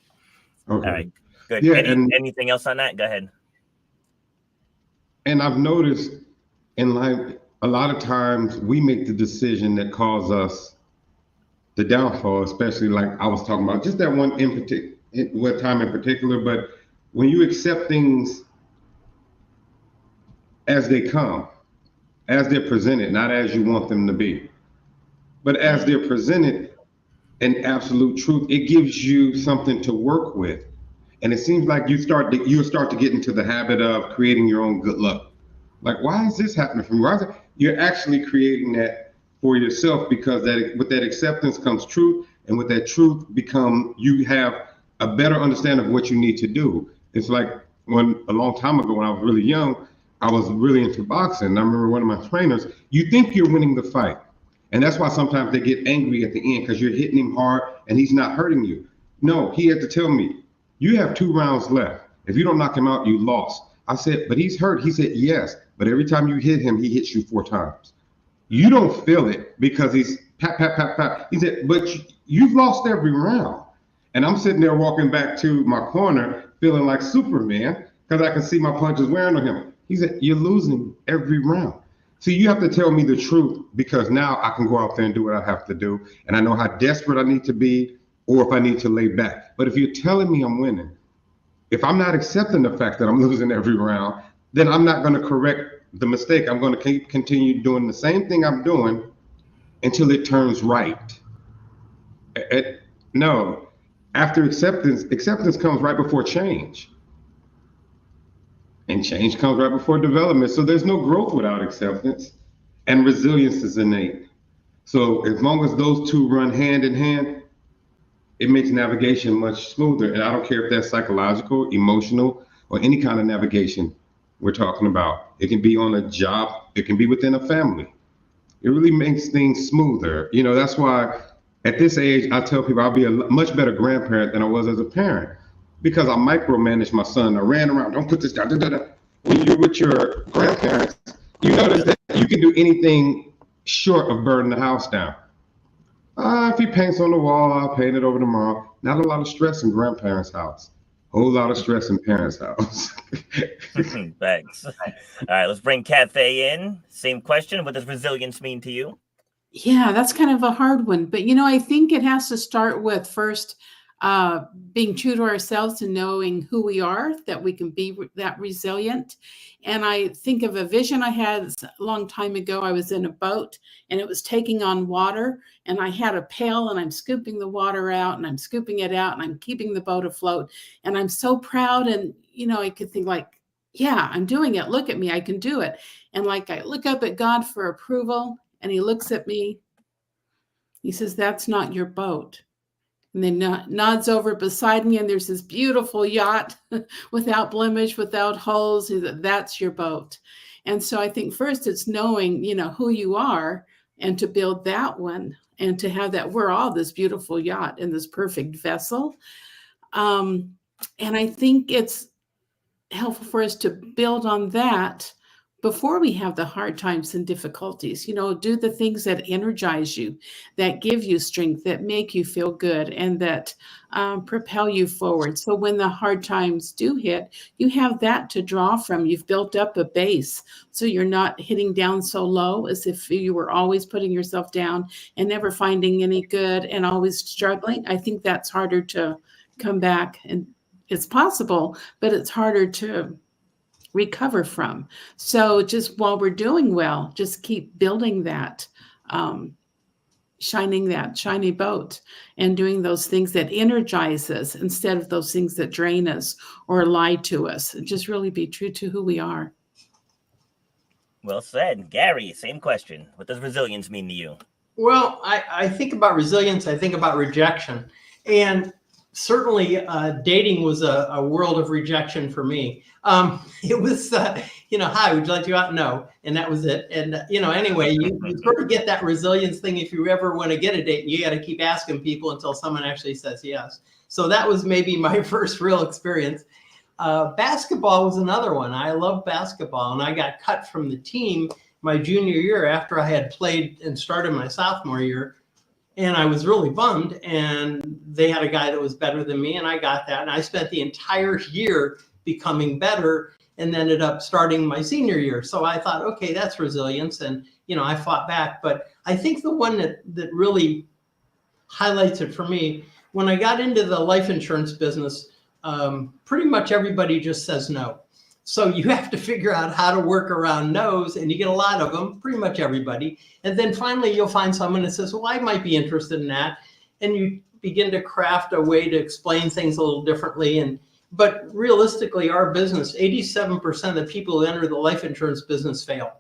Speaker 3: Okay.
Speaker 1: All right, good.
Speaker 3: Yeah,
Speaker 1: Anything else on that? Go ahead.
Speaker 3: And I've noticed in life, a lot of times we make the decision that causes us the downfall, especially like I was talking about, just that one one time in particular. But when you accept things as they come, as they're presented, not as you want them to be, but as they're presented in absolute truth, it gives you something to work with. And it seems like you start to get into the habit of creating your own good luck. Like, why is this happening for me? You're actually creating that for yourself, because with that acceptance comes truth, and with that truth you have a better understanding of what you need to do. It's like a long time ago when I was really young, I was really into boxing. And I remember one of my trainers, you think you're winning the fight. And that's why sometimes they get angry at the end, because you're hitting him hard and he's not hurting you. No, he had to tell me, you have 2 rounds left. If you don't knock him out, you lost. I said, but he's hurt. He said, yes. But every time you hit him, he hits you 4 times. You don't feel it because he's pat, pat, pat, pat. He said, but you've lost every round. And I'm sitting there walking back to my corner feeling like Superman because I can see my punches wearing on him. He said, you're losing every round. See, you have to tell me the truth, because now I can go out there and do what I have to do. And I know how desperate I need to be, or if I need to lay back. But if you're telling me I'm winning, if I'm not accepting the fact that I'm losing every round, then I'm not going to correct the mistake. I'm going to continue doing the same thing I'm doing until it turns right. No, after acceptance comes right before change. And change comes right before development. So there's no growth without acceptance, and resilience is innate. So as long as those two run hand in hand, it makes navigation much smoother. And I don't care if that's psychological, emotional, or any kind of navigation we're talking about. It can be on a job, it can be within a family. It really makes things smoother. That's why at this age, I tell people I'll be a much better grandparent than I was as a parent, because I micromanaged my son. I ran around, don't put this down. Da, da, da. When you're with your grandparents, you notice that you can do anything short of burning the house down. If he paints on the wall, I'll paint it over tomorrow. Not a lot of stress in grandparents' house. Whole lot of stress in parents' house.
Speaker 1: Thanks. All right, let's bring Cathay in. Same question. What does resilience mean to you?
Speaker 4: Yeah, that's kind of a hard one. But, I think it has to start with first being true to ourselves and knowing who we are, that we can be that resilient. And I think of a vision I had a long time ago. I was in a boat and it was taking on water, and I had a pail and I'm scooping the water out and I'm scooping it out and I'm keeping the boat afloat. And I'm so proud. And, I could think like, yeah, I'm doing it. Look at me. I can do it. And like, I look up at God for approval, and he looks at me. He says, that's not your boat. And then nods over beside me, and there's this beautiful yacht without blemish, without holes. He said, that's your boat. And so I think first it's knowing, who you are, and to build that one, and to have that we're all this beautiful yacht and this perfect vessel. And I think it's helpful for us to build on that before we have the hard times and difficulties. Do the things that energize you, that give you strength, that make you feel good, and that propel you forward. So when the hard times do hit, you have that to draw from. You've built up a base, so you're not hitting down so low as if you were always putting yourself down and never finding any good and always struggling. I think that's harder to come back, and it's possible, but it's harder to recover from. So just while we're doing well, just keep building that, shining that shiny boat, and doing those things that energize us instead of those things that drain us or lie to us. Just really be true to who we are.
Speaker 1: Well said. Gary, same question. What does resilience mean to you?
Speaker 5: Well, I think about resilience. I think about rejection. And certainly dating was a world of rejection for me. It was, hi, would you like to go out? No. And that was it. And, anyway, you sort of get that resilience thing. If you ever want to get a date, you got to keep asking people until someone actually says yes. So that was maybe my first real experience. Basketball was another one. I love basketball, and I got cut from the team my junior year after I had played and started my sophomore year. And I was really bummed. And they had a guy that was better than me, and I got that. And I spent the entire year becoming better and ended up starting my senior year. So I thought, okay, that's resilience. And, I fought back. But I think the one that really highlights it for me, when I got into the life insurance business, pretty much everybody just says no. So you have to figure out how to work around no's, and you get a lot of them, pretty much everybody. And then finally you'll find someone that says, well, I might be interested in that. And you begin to craft a way to explain things a little differently. But realistically, our business, 87% of the people who enter the life insurance business fail.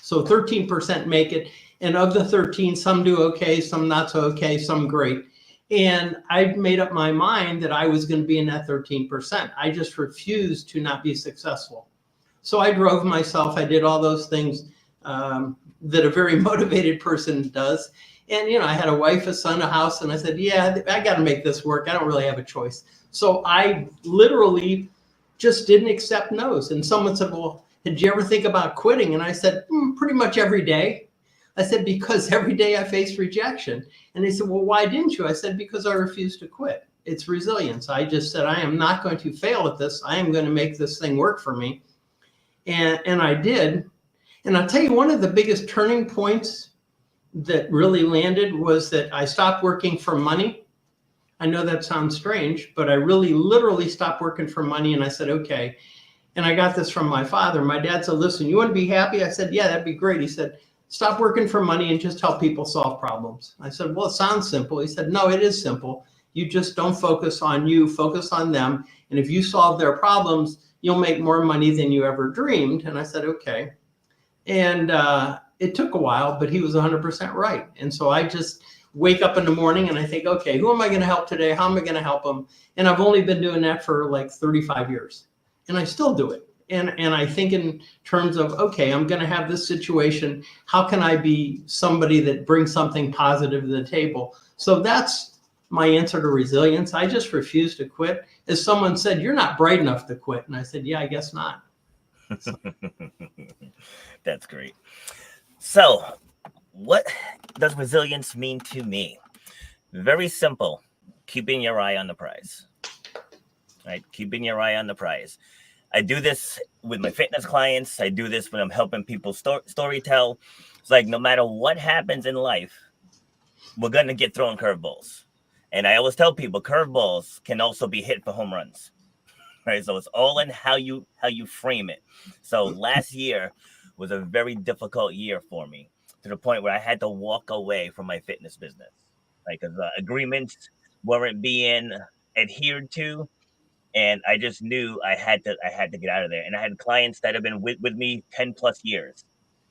Speaker 5: So 13% make it. And of the 13, some do okay, some not so okay, some great. And I made up my mind that I was going to be in that 13%. I just refused to not be successful. So I drove myself. I did all those things that a very motivated person does. And, I had a wife, a son, a house, and I said, yeah, I got to make this work. I don't really have a choice. So I literally just didn't accept no's. And someone said, well, did you ever think about quitting? And I said, pretty much every day. I said, because every day I face rejection. And they said, well, why didn't you? I said, because I refused to quit. It's resilience. I just said, I am not going to fail at this. I am going to make this thing work for me. And I did. And I'll tell you, one of the biggest turning points that really landed was that I stopped working for money. I know that sounds strange, but I really literally stopped working for money. And I said, okay. And I got this from my father. My dad said, listen, you want to be happy? I said, yeah, that'd be great. He said, stop working for money and just help people solve problems. I said, well, it sounds simple. He said, no, it is simple. You just don't focus on you, focus on them. And if you solve their problems, you'll make more money than you ever dreamed. And I said, okay. And it took a while, but he was 100% right. And so I just wake up in the morning and I think, okay, who am I going to help today? How am I going to help them? And I've only been doing that for like 35 years. And I still do it. And I think in terms of, okay, I'm going to have this situation. How can I be somebody that brings something positive to the table? So that's my answer to resilience. I just refuse to quit. As someone said, you're not bright enough to quit. And I said, yeah, I guess not.
Speaker 1: That's great. So what does resilience mean to me? Very simple. Keeping your eye on the prize. Right? Keeping your eye on the prize. I do this with my fitness clients. I do this when I'm helping people story tell. It's like no matter what happens in life, we're going to get thrown curveballs. And I always tell people curveballs can also be hit for home runs. Right? So it's all in how you frame it. So last year was a very difficult year for me to the point where I had to walk away from my fitness business. Like because agreements weren't being adhered to. And I just knew I had to get out of there. And I had clients that have been with me 10 plus years.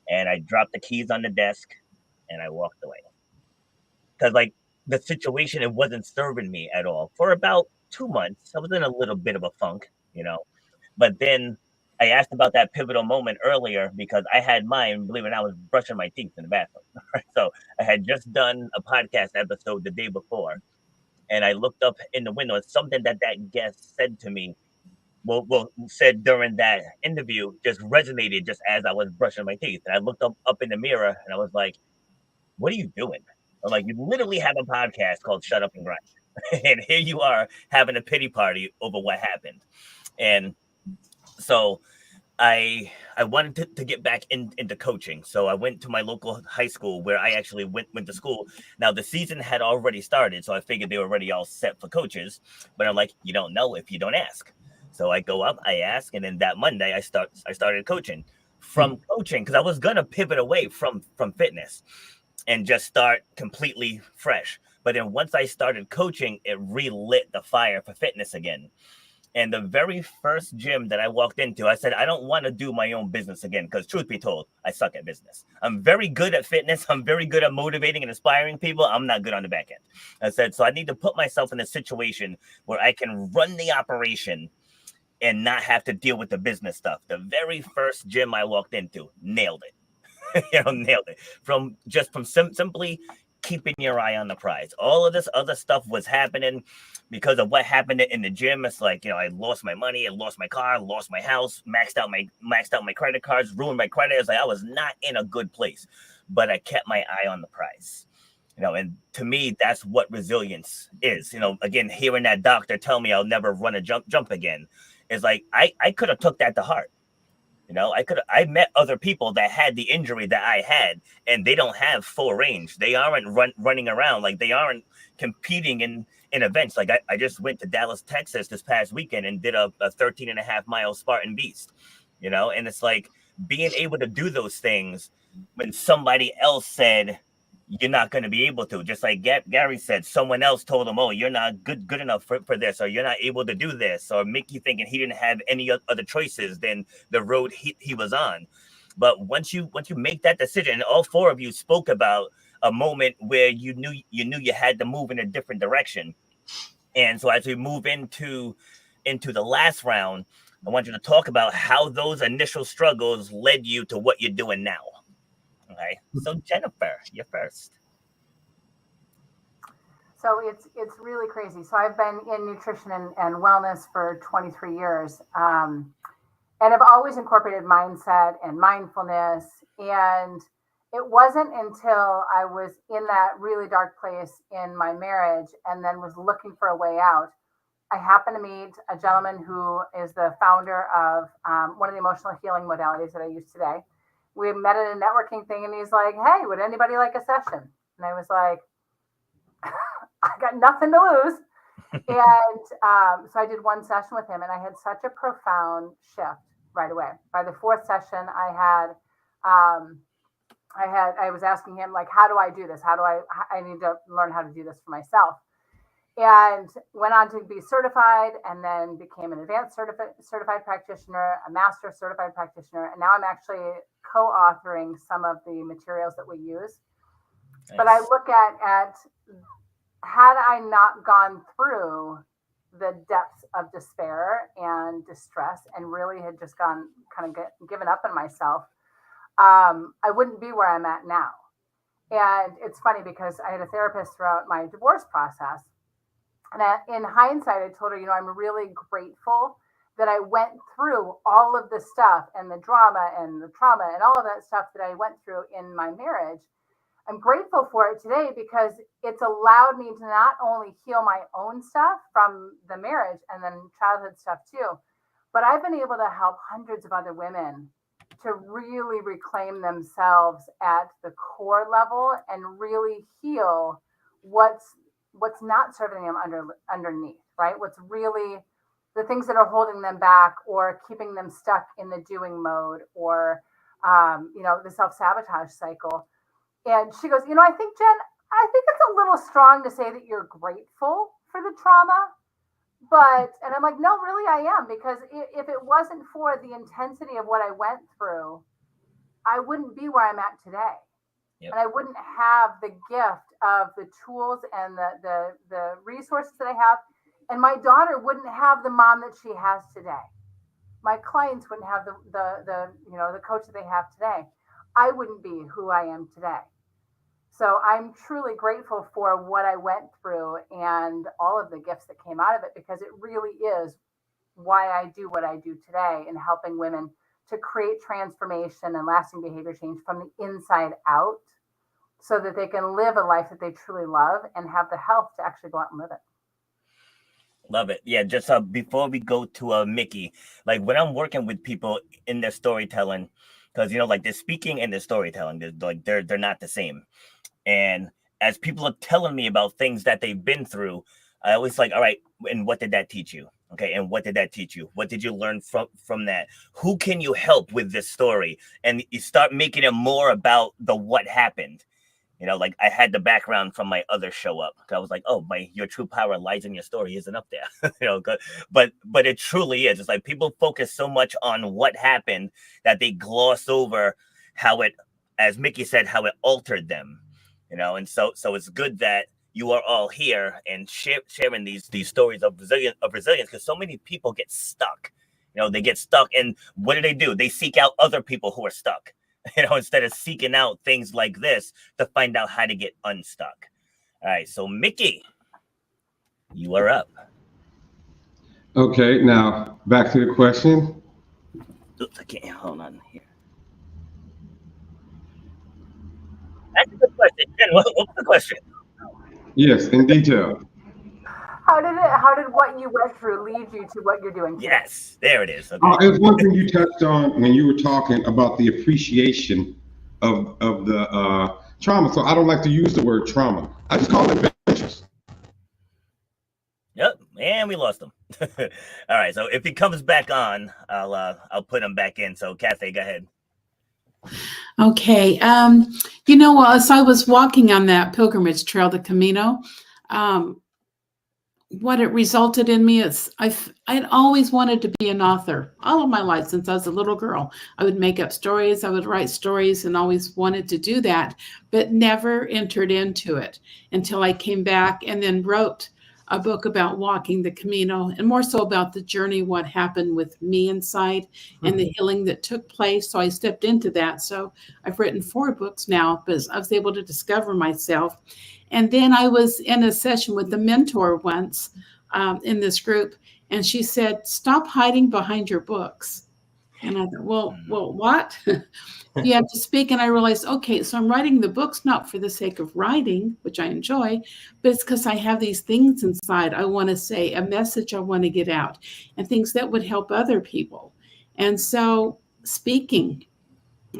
Speaker 1: And I dropped the keys on the desk and I walked away. Because like the situation, it wasn't serving me at all. For about 2 months, I was in a little bit of a funk, But then I asked about that pivotal moment earlier because I had mine, believe it or not, I was brushing my teeth in the bathroom. So I had just done a podcast episode the day before. And I looked up in the window. It's something that guest said to me. Well, said during that interview just resonated just as I was brushing my teeth. And I looked up in the mirror and I was like, what are you doing? I'm like, you literally have a podcast called Shut Up and Grind. And here you are having a pity party over what happened. And so I wanted to get back into coaching. So I went to my local high school where I actually went to school. Now the season had already started, so I figured they were already all set for coaches. But I'm like, you don't know if you don't ask. So I go up, I ask, and then that Monday I started coaching. From coaching, because I was gonna pivot away from fitness and just start completely fresh. But then once I started coaching, it relit the fire for fitness again. And the very first gym that I walked into, I said, I don't want to do my own business again, because truth be told, I suck at business. I'm very good at fitness. I'm very good at motivating and inspiring people. I'm not good on the back end. I said, so I need to put myself in a situation where I can run the operation and not have to deal with the business stuff. The very first gym I walked into, nailed it. Nailed it. From simply keeping your eye on the prize. All of this other stuff was happening because of what happened in the gym. It's like, I lost my money, I lost my car, lost my house, maxed out my credit cards, ruined my credit. It's like I was not in a good place, but I kept my eye on the prize. And to me, that's what resilience is. Again, hearing that doctor tell me I'll never run a jump again is like I could have took that to heart. I met other people that had the injury that I had, and they don't have full range. They aren't running around. Like, they aren't competing in events. Like, I just went to Dallas, Texas this past weekend and did a 13.5-mile Spartan Beast, and it's like being able to do those things when somebody else said you're not going to be able to. Just like Gary said, someone else told him, oh, you're not good enough for this, or you're not able to do this, or Mickey thinking he didn't have any other choices than the road he was on. But once you make that decision, and all four of you spoke about a moment where you knew you had to move in a different direction. And so as we move into the last round, I want you to talk about how those initial struggles led you to what you're doing now. Okay, so Jennifer, you're first.
Speaker 2: So it's really crazy. So I've been in nutrition and wellness for 23 years, and I've always incorporated mindset and mindfulness. And it wasn't until I was in that really dark place in my marriage and then was looking for a way out. I happened to meet a gentleman who is the founder of one of the emotional healing modalities that I use today. We met at a networking thing, and he's like, hey, would anybody like a session? And I was like, I got nothing to lose. And so I did one session with him, and I had such a profound shift right away. By the fourth session, I was asking him, like, how do I do this? I need to learn how to do this for myself. And went on to be certified, and then became an advanced certified practitioner, a master certified practitioner. And now I'm actually co-authoring some of the materials that we use. Nice. But I look at had I not gone through the depths of despair and distress and really had just given up on myself, I wouldn't be where I'm at now. And it's funny because I had a therapist throughout my divorce process. And in hindsight, I told her, I'm really grateful that I went through all of the stuff and the drama and the trauma and all of that stuff that I went through in my marriage. I'm grateful for it today because it's allowed me to not only heal my own stuff from the marriage and then childhood stuff too, but I've been able to help hundreds of other women to really reclaim themselves at the core level and really heal what's not serving them underneath, right? What's really the things that are holding them back or keeping them stuck in the doing mode or, the self-sabotage cycle. And she goes, I think, Jen, it's a little strong to say that you're grateful for the trauma. And I'm like, no, really, I am. Because if it wasn't for the intensity of what I went through, I wouldn't be where I'm at today. Yep. And I wouldn't have the gift of the tools and the resources that I have. And my daughter wouldn't have the mom that she has today. My clients wouldn't have the coach that they have today. I wouldn't be who I am today. So I'm truly grateful for what I went through and all of the gifts that came out of it, because it really is why I do what I do today in helping women to create transformation and lasting behavior change from the inside out so that they can live a life that they truly love and have the health to actually go out and live it.
Speaker 1: Love it. Yeah, just before we go to Mickey, like when I'm working with people in their storytelling, because like the speaking and the storytelling, they're not the same. And as people are telling me about things that they've been through, I always like, all right, and what did that teach you? Okay, and what did that teach you? What did you learn from that? Who can you help with this story? And you start making it more about the what happened. You know, like I had the background from my other show up. I was like, oh, your true power lies in your story isn't up there. You know, but it truly is. It's like people focus so much on what happened that they gloss over how it, as Mickey said, how it altered them. You know, and so it's good that you are all here and sharing these stories of resilience, because so many people get stuck. You know, they get stuck, and what do? They seek out other people who are stuck. You know, instead of seeking out things like this to find out how to get unstuck. All right, so Mickey, you are up.
Speaker 3: Okay, now back to the question.
Speaker 1: Oops, I can't. Hold on here. That's a good question. Jen, what was the question?
Speaker 3: Yes, in detail.
Speaker 2: How did what you went through lead you to what you're doing today?
Speaker 1: Yes, there it is. Okay.
Speaker 3: It was one thing you touched on when you were talking about the appreciation of the trauma. So I don't like to use the word trauma. I just call it adventures.
Speaker 1: Yep, and we lost him. All right, so if he comes back on, I'll put him back in. So Kathy, go ahead.
Speaker 4: Okay. You know, as I was walking on that pilgrimage trail, the Camino, what it resulted in me is I'd always wanted to be an author all of my life since I was a little girl. I would make up stories, I would write stories, and always wanted to do that, but never entered into it until I came back and then wrote a book about walking the Camino, and more so about the journey, what happened with me inside and the healing that took place. So I stepped into that. So I've written 4 books now, because I was able to discover myself. And then I was in a session with the mentor once in this group, and she said, "Stop hiding behind your books." And I thought, well, what? You have to speak. And I realized, okay, so I'm writing the books not for the sake of writing, which I enjoy, but it's because I have these things inside I want to say, a message I want to get out, and things that would help other people. And so speaking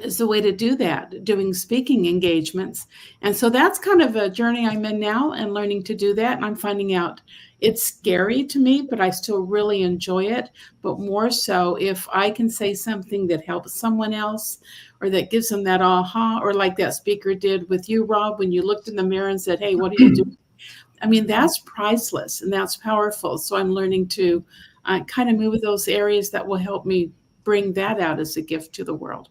Speaker 4: is the way to do that, doing speaking engagements. And so that's kind of a journey I'm in now, and learning to do that. And I'm finding out it's scary to me, but I still really enjoy it. But more so if I can say something that helps someone else, or that gives them that aha, or like that speaker did with you, Rob, when you looked in the mirror and said, "Hey, what are you doing?" I mean, that's priceless and that's powerful. So I'm learning to kind of move those areas that will help me bring that out as a gift to the world.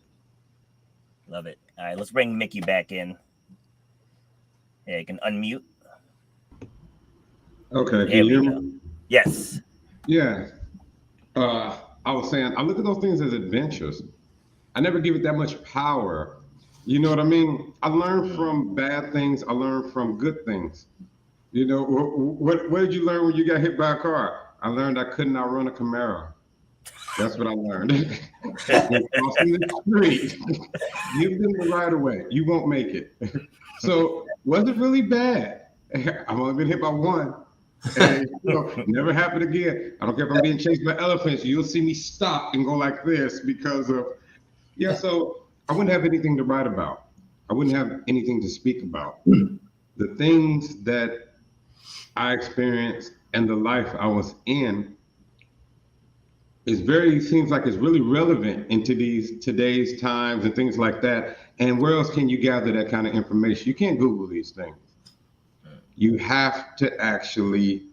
Speaker 1: Love it. All right, let's bring Mickey back in. Yeah, you can unmute.
Speaker 3: Okay, can you hear me?
Speaker 1: Yes.
Speaker 3: Yeah. I was saying, I look at those things as adventures. I never give it that much power. You know what I mean? I learn from bad things. I learn from good things. You know, what did you learn when you got hit by a car? I learned I couldn't outrun a Camaro. That's what I learned. When crossing the street, give them the right of way. You won't make it. So was it really bad? I've only been hit by one. And never happened again. I don't care if I'm being chased by elephants. You'll see me stop and go like this because of, so I wouldn't have anything to write about. I wouldn't have anything to speak about. The things that I experienced and the life I was in seems like it's really relevant into today's times and things like that. And where else can you gather that kind of information? You can't Google these things. You have to actually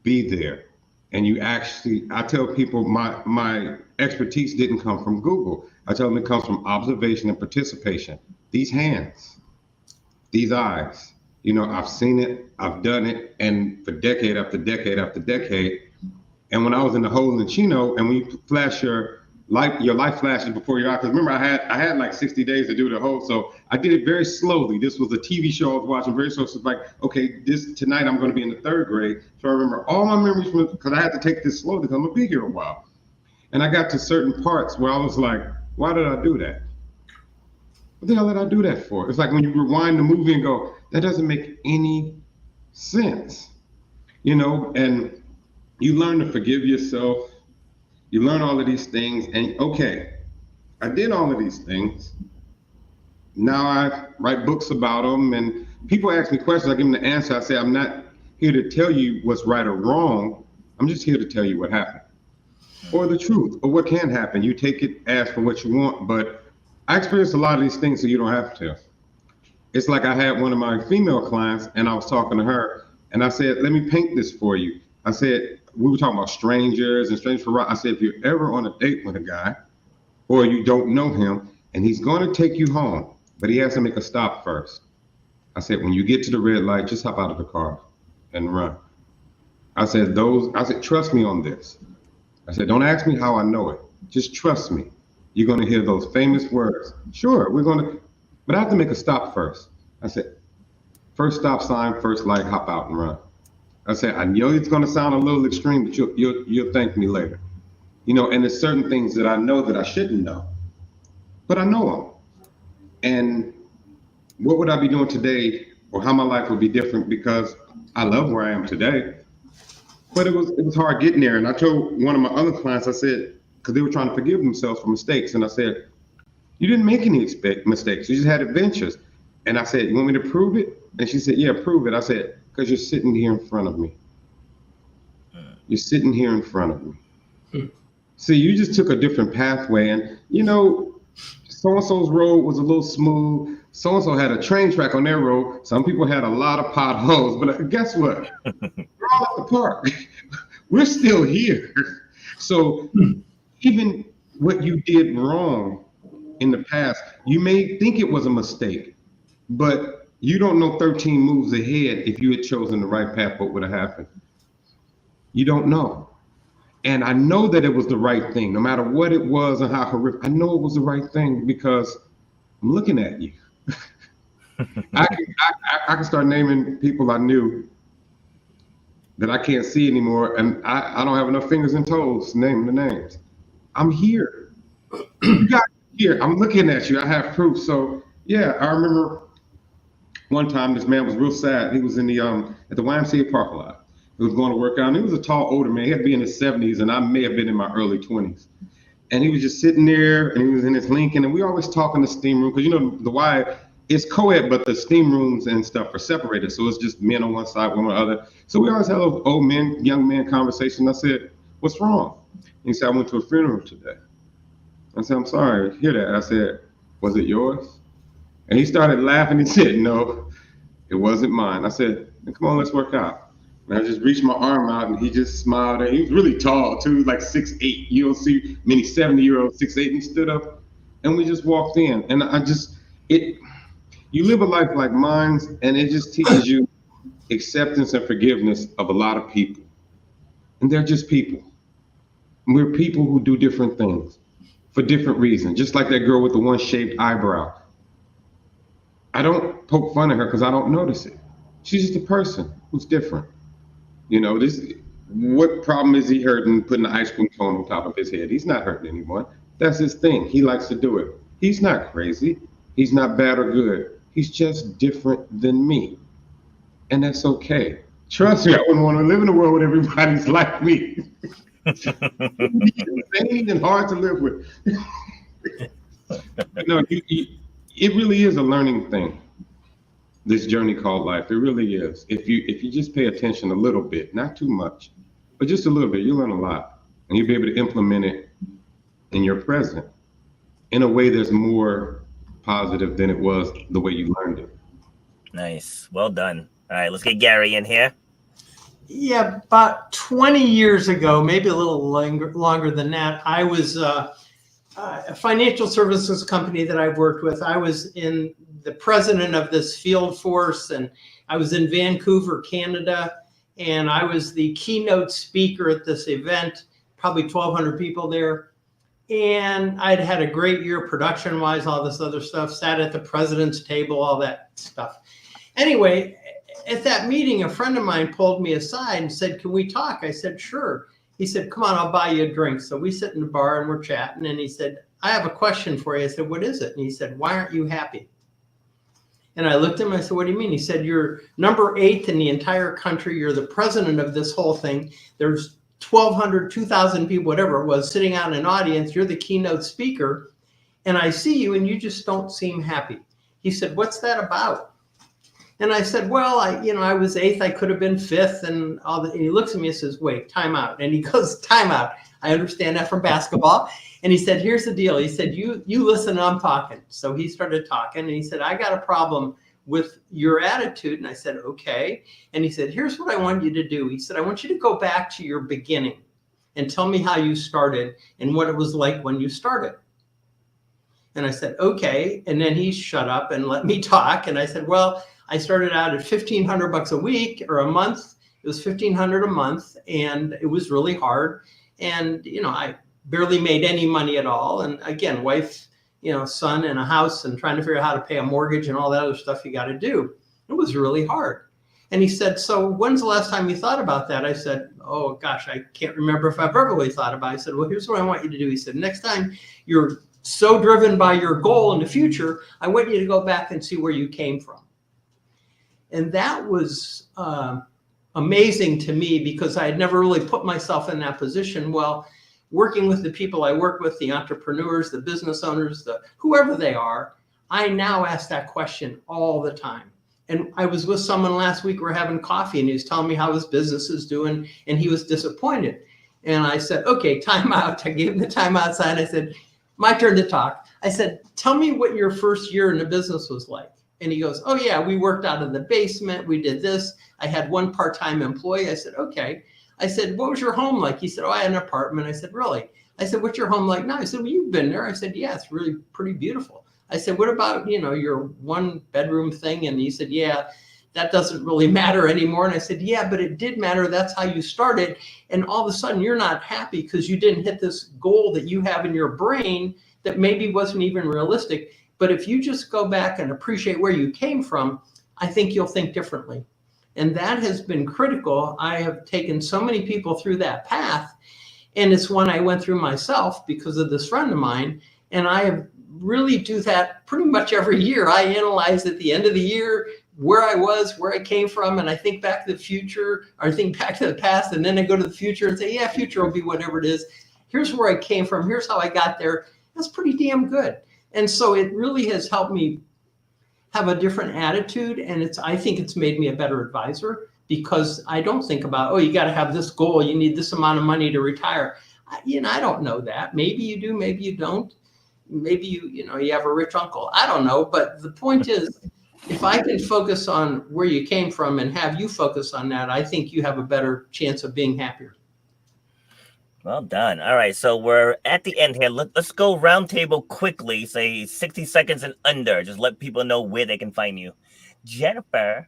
Speaker 3: be there. And I tell people my expertise didn't come from Google. I tell them it comes from observation and participation. These hands, these eyes, I've seen it, I've done it, and for decade after decade after decade. And when I was in the hole in Chino, and when you flash your life flashes before your eyes, because remember I had like 60 days to do the hole, so I did it very slowly. This was a TV show I was watching very slowly. So it's like, okay, tonight I'm going to be in the 3rd grade, so I remember all my memories because I had to take this slowly because I'm gonna be here a while. And I got to certain parts where I was like, why did I do that? What the hell did I do that for? It's like when you rewind the movie and go, that doesn't make any sense, and you learn to forgive yourself. You learn all of these things, and okay, I did all of these things. Now I write books about them, and people ask me questions. I give them the answer. I say, I'm not here to tell you what's right or wrong. I'm just here to tell you what happened, or the truth, or what can happen. You take it, ask for what you want, but I experienced a lot of these things, so you don't have to. it's like I had one of my female clients and I was talking to her and I said, let me paint this for you. I said, we were talking about strangers and strangers for, I said, if you're ever on a date with a guy or you don't know him and he's going to take you home, but he has to make a stop first. I said, when you get to the red light, just hop out of the car and run. I said, trust me on this. I said, don't ask me how I know it. Just trust me. You're going to hear those famous words. Sure, but I have to make a stop first. I said, first stop sign, first light, hop out and run. I said, I know it's going to sound a little extreme, but you'll thank me later. You know, and there's certain things that I know that I shouldn't know, but I know them. And what would I be doing today, or how my life would be different, because I love where I am today. But it was hard getting there. And I told one of my other clients, I said, because they were trying to forgive themselves for mistakes. And I said, you didn't make any mistakes. You just had adventures. And I said, you want me to prove it? And she said, yeah, prove it. I said, because you're sitting here in front of me. You're sitting here in front of me. See, you just took a different pathway. And, you know, so-and-so's road was a little smooth. So-and-so had a train track on their road. Some people had a lot of potholes. But guess what? We're all at the park. We're still here. So even what you did wrong in the past, you may think it was a mistake, but you don't know 13 moves ahead if you had chosen the right path, what would have happened. You don't know. And I know that it was the right thing, no matter what it was and how horrific. I know it was the right thing because I'm looking at you. I can start naming people I knew that I can't see anymore, and I don't have enough fingers and toes naming the names. I'm here. You got here. I'm looking at you. I have proof. So yeah, I remember one time this man was real sad. He was in the at the YMCA parking lot. He was going to work out. And he was a tall, older man. He had to be in his 70s, and I may have been in my early 20s. And he was just sitting there, and he was in his Lincoln. And we always talk in the steam room because, you know, the Y is co-ed, but the steam rooms and stuff are separated. So it's just men on one side, women on the other. So we always have those old men, young man conversation. I said, what's wrong? And he said, I went to a funeral today. I said, I'm sorry to hear that. I said, was it yours? And he started laughing. He said, no, it wasn't mine. I said, come on, let's work out. And I just reached my arm out, and he just smiled. And he was really tall, too, like 6'8". You don't see many 70-year-olds 6'8". And he stood up, and we just walked in. And you live a life like mine, and it just teaches you acceptance and forgiveness of a lot of people. And they're just people. We're people who do different things for different reasons, just like that girl with the one shaped eyebrow. I don't poke fun at her because I don't notice it. She's just a person who's different. You know, what problem is he hurting putting an ice cream cone on top of his head? He's not hurting anyone. That's his thing. He likes to do it. He's not crazy. He's not bad or good. He's just different than me. And that's okay. Trust me, I wouldn't want to live in a world where everybody's like me. Insane and hard to live with. No, it really is a learning thing. This journey called life, it really is. If you just pay attention a little bit, not too much, but just a little bit, you'll learn a lot, and you'll be able to implement it in your present in a way that's more positive than it was the way you learned it.
Speaker 1: Nice, well done. All right, let's get Gary in here.
Speaker 5: Yeah, about 20 years ago, maybe a little longer than that, I was a financial services company that I've worked with. I was in the president of this field force, and I was in Vancouver, Canada, and I was the keynote speaker at this event, probably 1,200 people there. And I'd had a great year production-wise, all this other stuff, sat at the president's table, all that stuff. Anyway, at that meeting, a friend of mine pulled me aside and said, can we talk? I said, sure. He said, come on, I'll buy you a drink. So we sit in the bar and we're chatting. And he said, I have a question for you. I said, what is it? And he said, why aren't you happy? And I looked at him. I said, what do you mean? He said, you're number 8 in the entire country. You're the president of this whole thing. There's 1,200, 2,000 people, whatever it was, sitting out in an audience. You're the keynote speaker. And I see you and you just don't seem happy. He said, what's that about? And I said, well, I was 8th. I could have been 5th and all that. And he looks at me and says, wait, time out. And he goes, time out. I understand that from basketball. And he said, here's the deal. He said, you listen, I'm talking. So he started talking and he said, I got a problem with your attitude. And I said, okay. And he said, here's what I want you to do. He said, I want you to go back to your beginning and tell me how you started and what it was like when you started. And I said, okay. And then he shut up and let me talk. And I said, well, I started out at $1,500 a week or a month. It was $1,500 a month, and it was really hard. And, you know, I barely made any money at all. And again, wife, you know, son and a house and trying to figure out how to pay a mortgage and all that other stuff you got to do. It was really hard. And he said, so when's the last time you thought about that? I said, oh gosh, I can't remember if I've ever really thought about it. I said, well, here's what I want you to do. He said, next time you're so driven by your goal in the future, I want you to go back and see where you came from. And that was amazing to me because I had never really put myself in that position. Well, working with the people I work with, the entrepreneurs, the business owners, whoever they are, I now ask that question all the time. And I was with someone last week, we're having coffee, and he was telling me how his business is doing, and he was disappointed. And I said, okay, time out. I gave him the time outside. I said, my turn to talk. I said, tell me what your first year in the business was like. And he goes, oh yeah, we worked out of the basement. We did this. I had one part-time employee. I said, okay. I said, what was your home like? He said, oh, I had an apartment. I said, really? I said, what's your home like now? I said, well, you've been there. I said, yeah, it's really pretty beautiful. I said, what about, you know, your one bedroom thing? And he said, yeah, that doesn't really matter anymore. And I said, yeah, but it did matter. That's how you started. And all of a sudden you're not happy because you didn't hit this goal that you have in your brain that maybe wasn't even realistic. But if you just go back and appreciate where you came from, I think you'll think differently. And that has been critical. I have taken so many people through that path. And it's one I went through myself because of this friend of mine. And I have really do that pretty much every year. I analyze at the end of the year where I was, where I came from, and I think back to the future, or I think back to the past, and then I go to the future and say, yeah, future will be whatever it is. Here's where I came from. Here's how I got there. That's pretty damn good. And so it really has helped me have a different attitude. And I think it's made me a better advisor because I don't think about, oh, you got to have this goal. You need this amount of money to retire. I don't know that. Maybe you do, maybe you don't. Maybe you have a rich uncle. I don't know. But the point is, if I can focus on where you came from and have you focus on that, I think you have a better chance of being happier.
Speaker 1: Well done. All right, so we're at the end here. Let's go roundtable quickly, say 60 seconds and under. Just let people know where they can find you. Jennifer.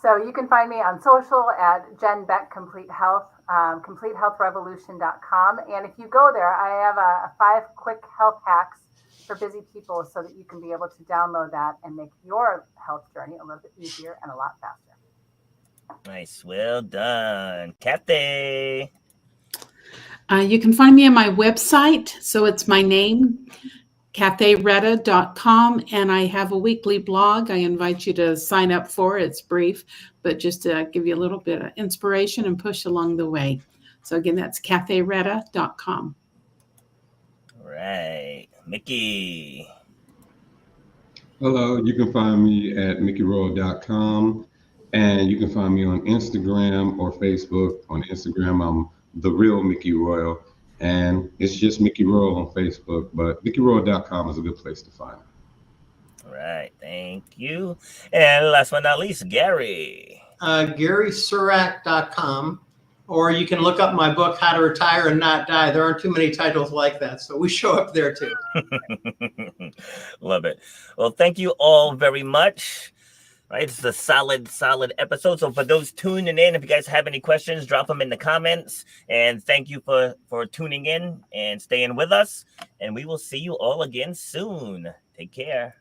Speaker 2: So you can find me on social at Jen Beck Complete Health, CompleteHealthRevolution.com. And if you go there, I have a 5 quick health hacks for busy people so that you can be able to download that and make your health journey a little bit easier and a lot faster.
Speaker 1: Nice. Well done. Kathy.
Speaker 4: You can find me on my website. So it's my name, CathyRetta.com. And I have a weekly blog. I invite you to sign up for it. It's brief, but just to give you a little bit of inspiration and push along the way. So again, that's CathyRetta.com.
Speaker 1: All right. Mickey.
Speaker 3: Hello, you can find me at mickeyroyal.com. And you can find me on Instagram or Facebook. On Instagram, I'm The Real Mickey Royal. And it's just Mickey Royal on Facebook. But mickeyroyal.com is a good place to find me.
Speaker 1: All right. Thank you. And last but not least, Gary.
Speaker 5: GarySurak.com. Or you can look up my book, How to Retire and Not Die. There aren't too many titles like that. So we show up there too.
Speaker 1: Love it. Well, thank you all very much. Right, it's a solid episode. So for those tuning in, if you guys have any questions, drop them in the comments. And thank you for tuning in and staying with us. And we will see you all again soon. Take care.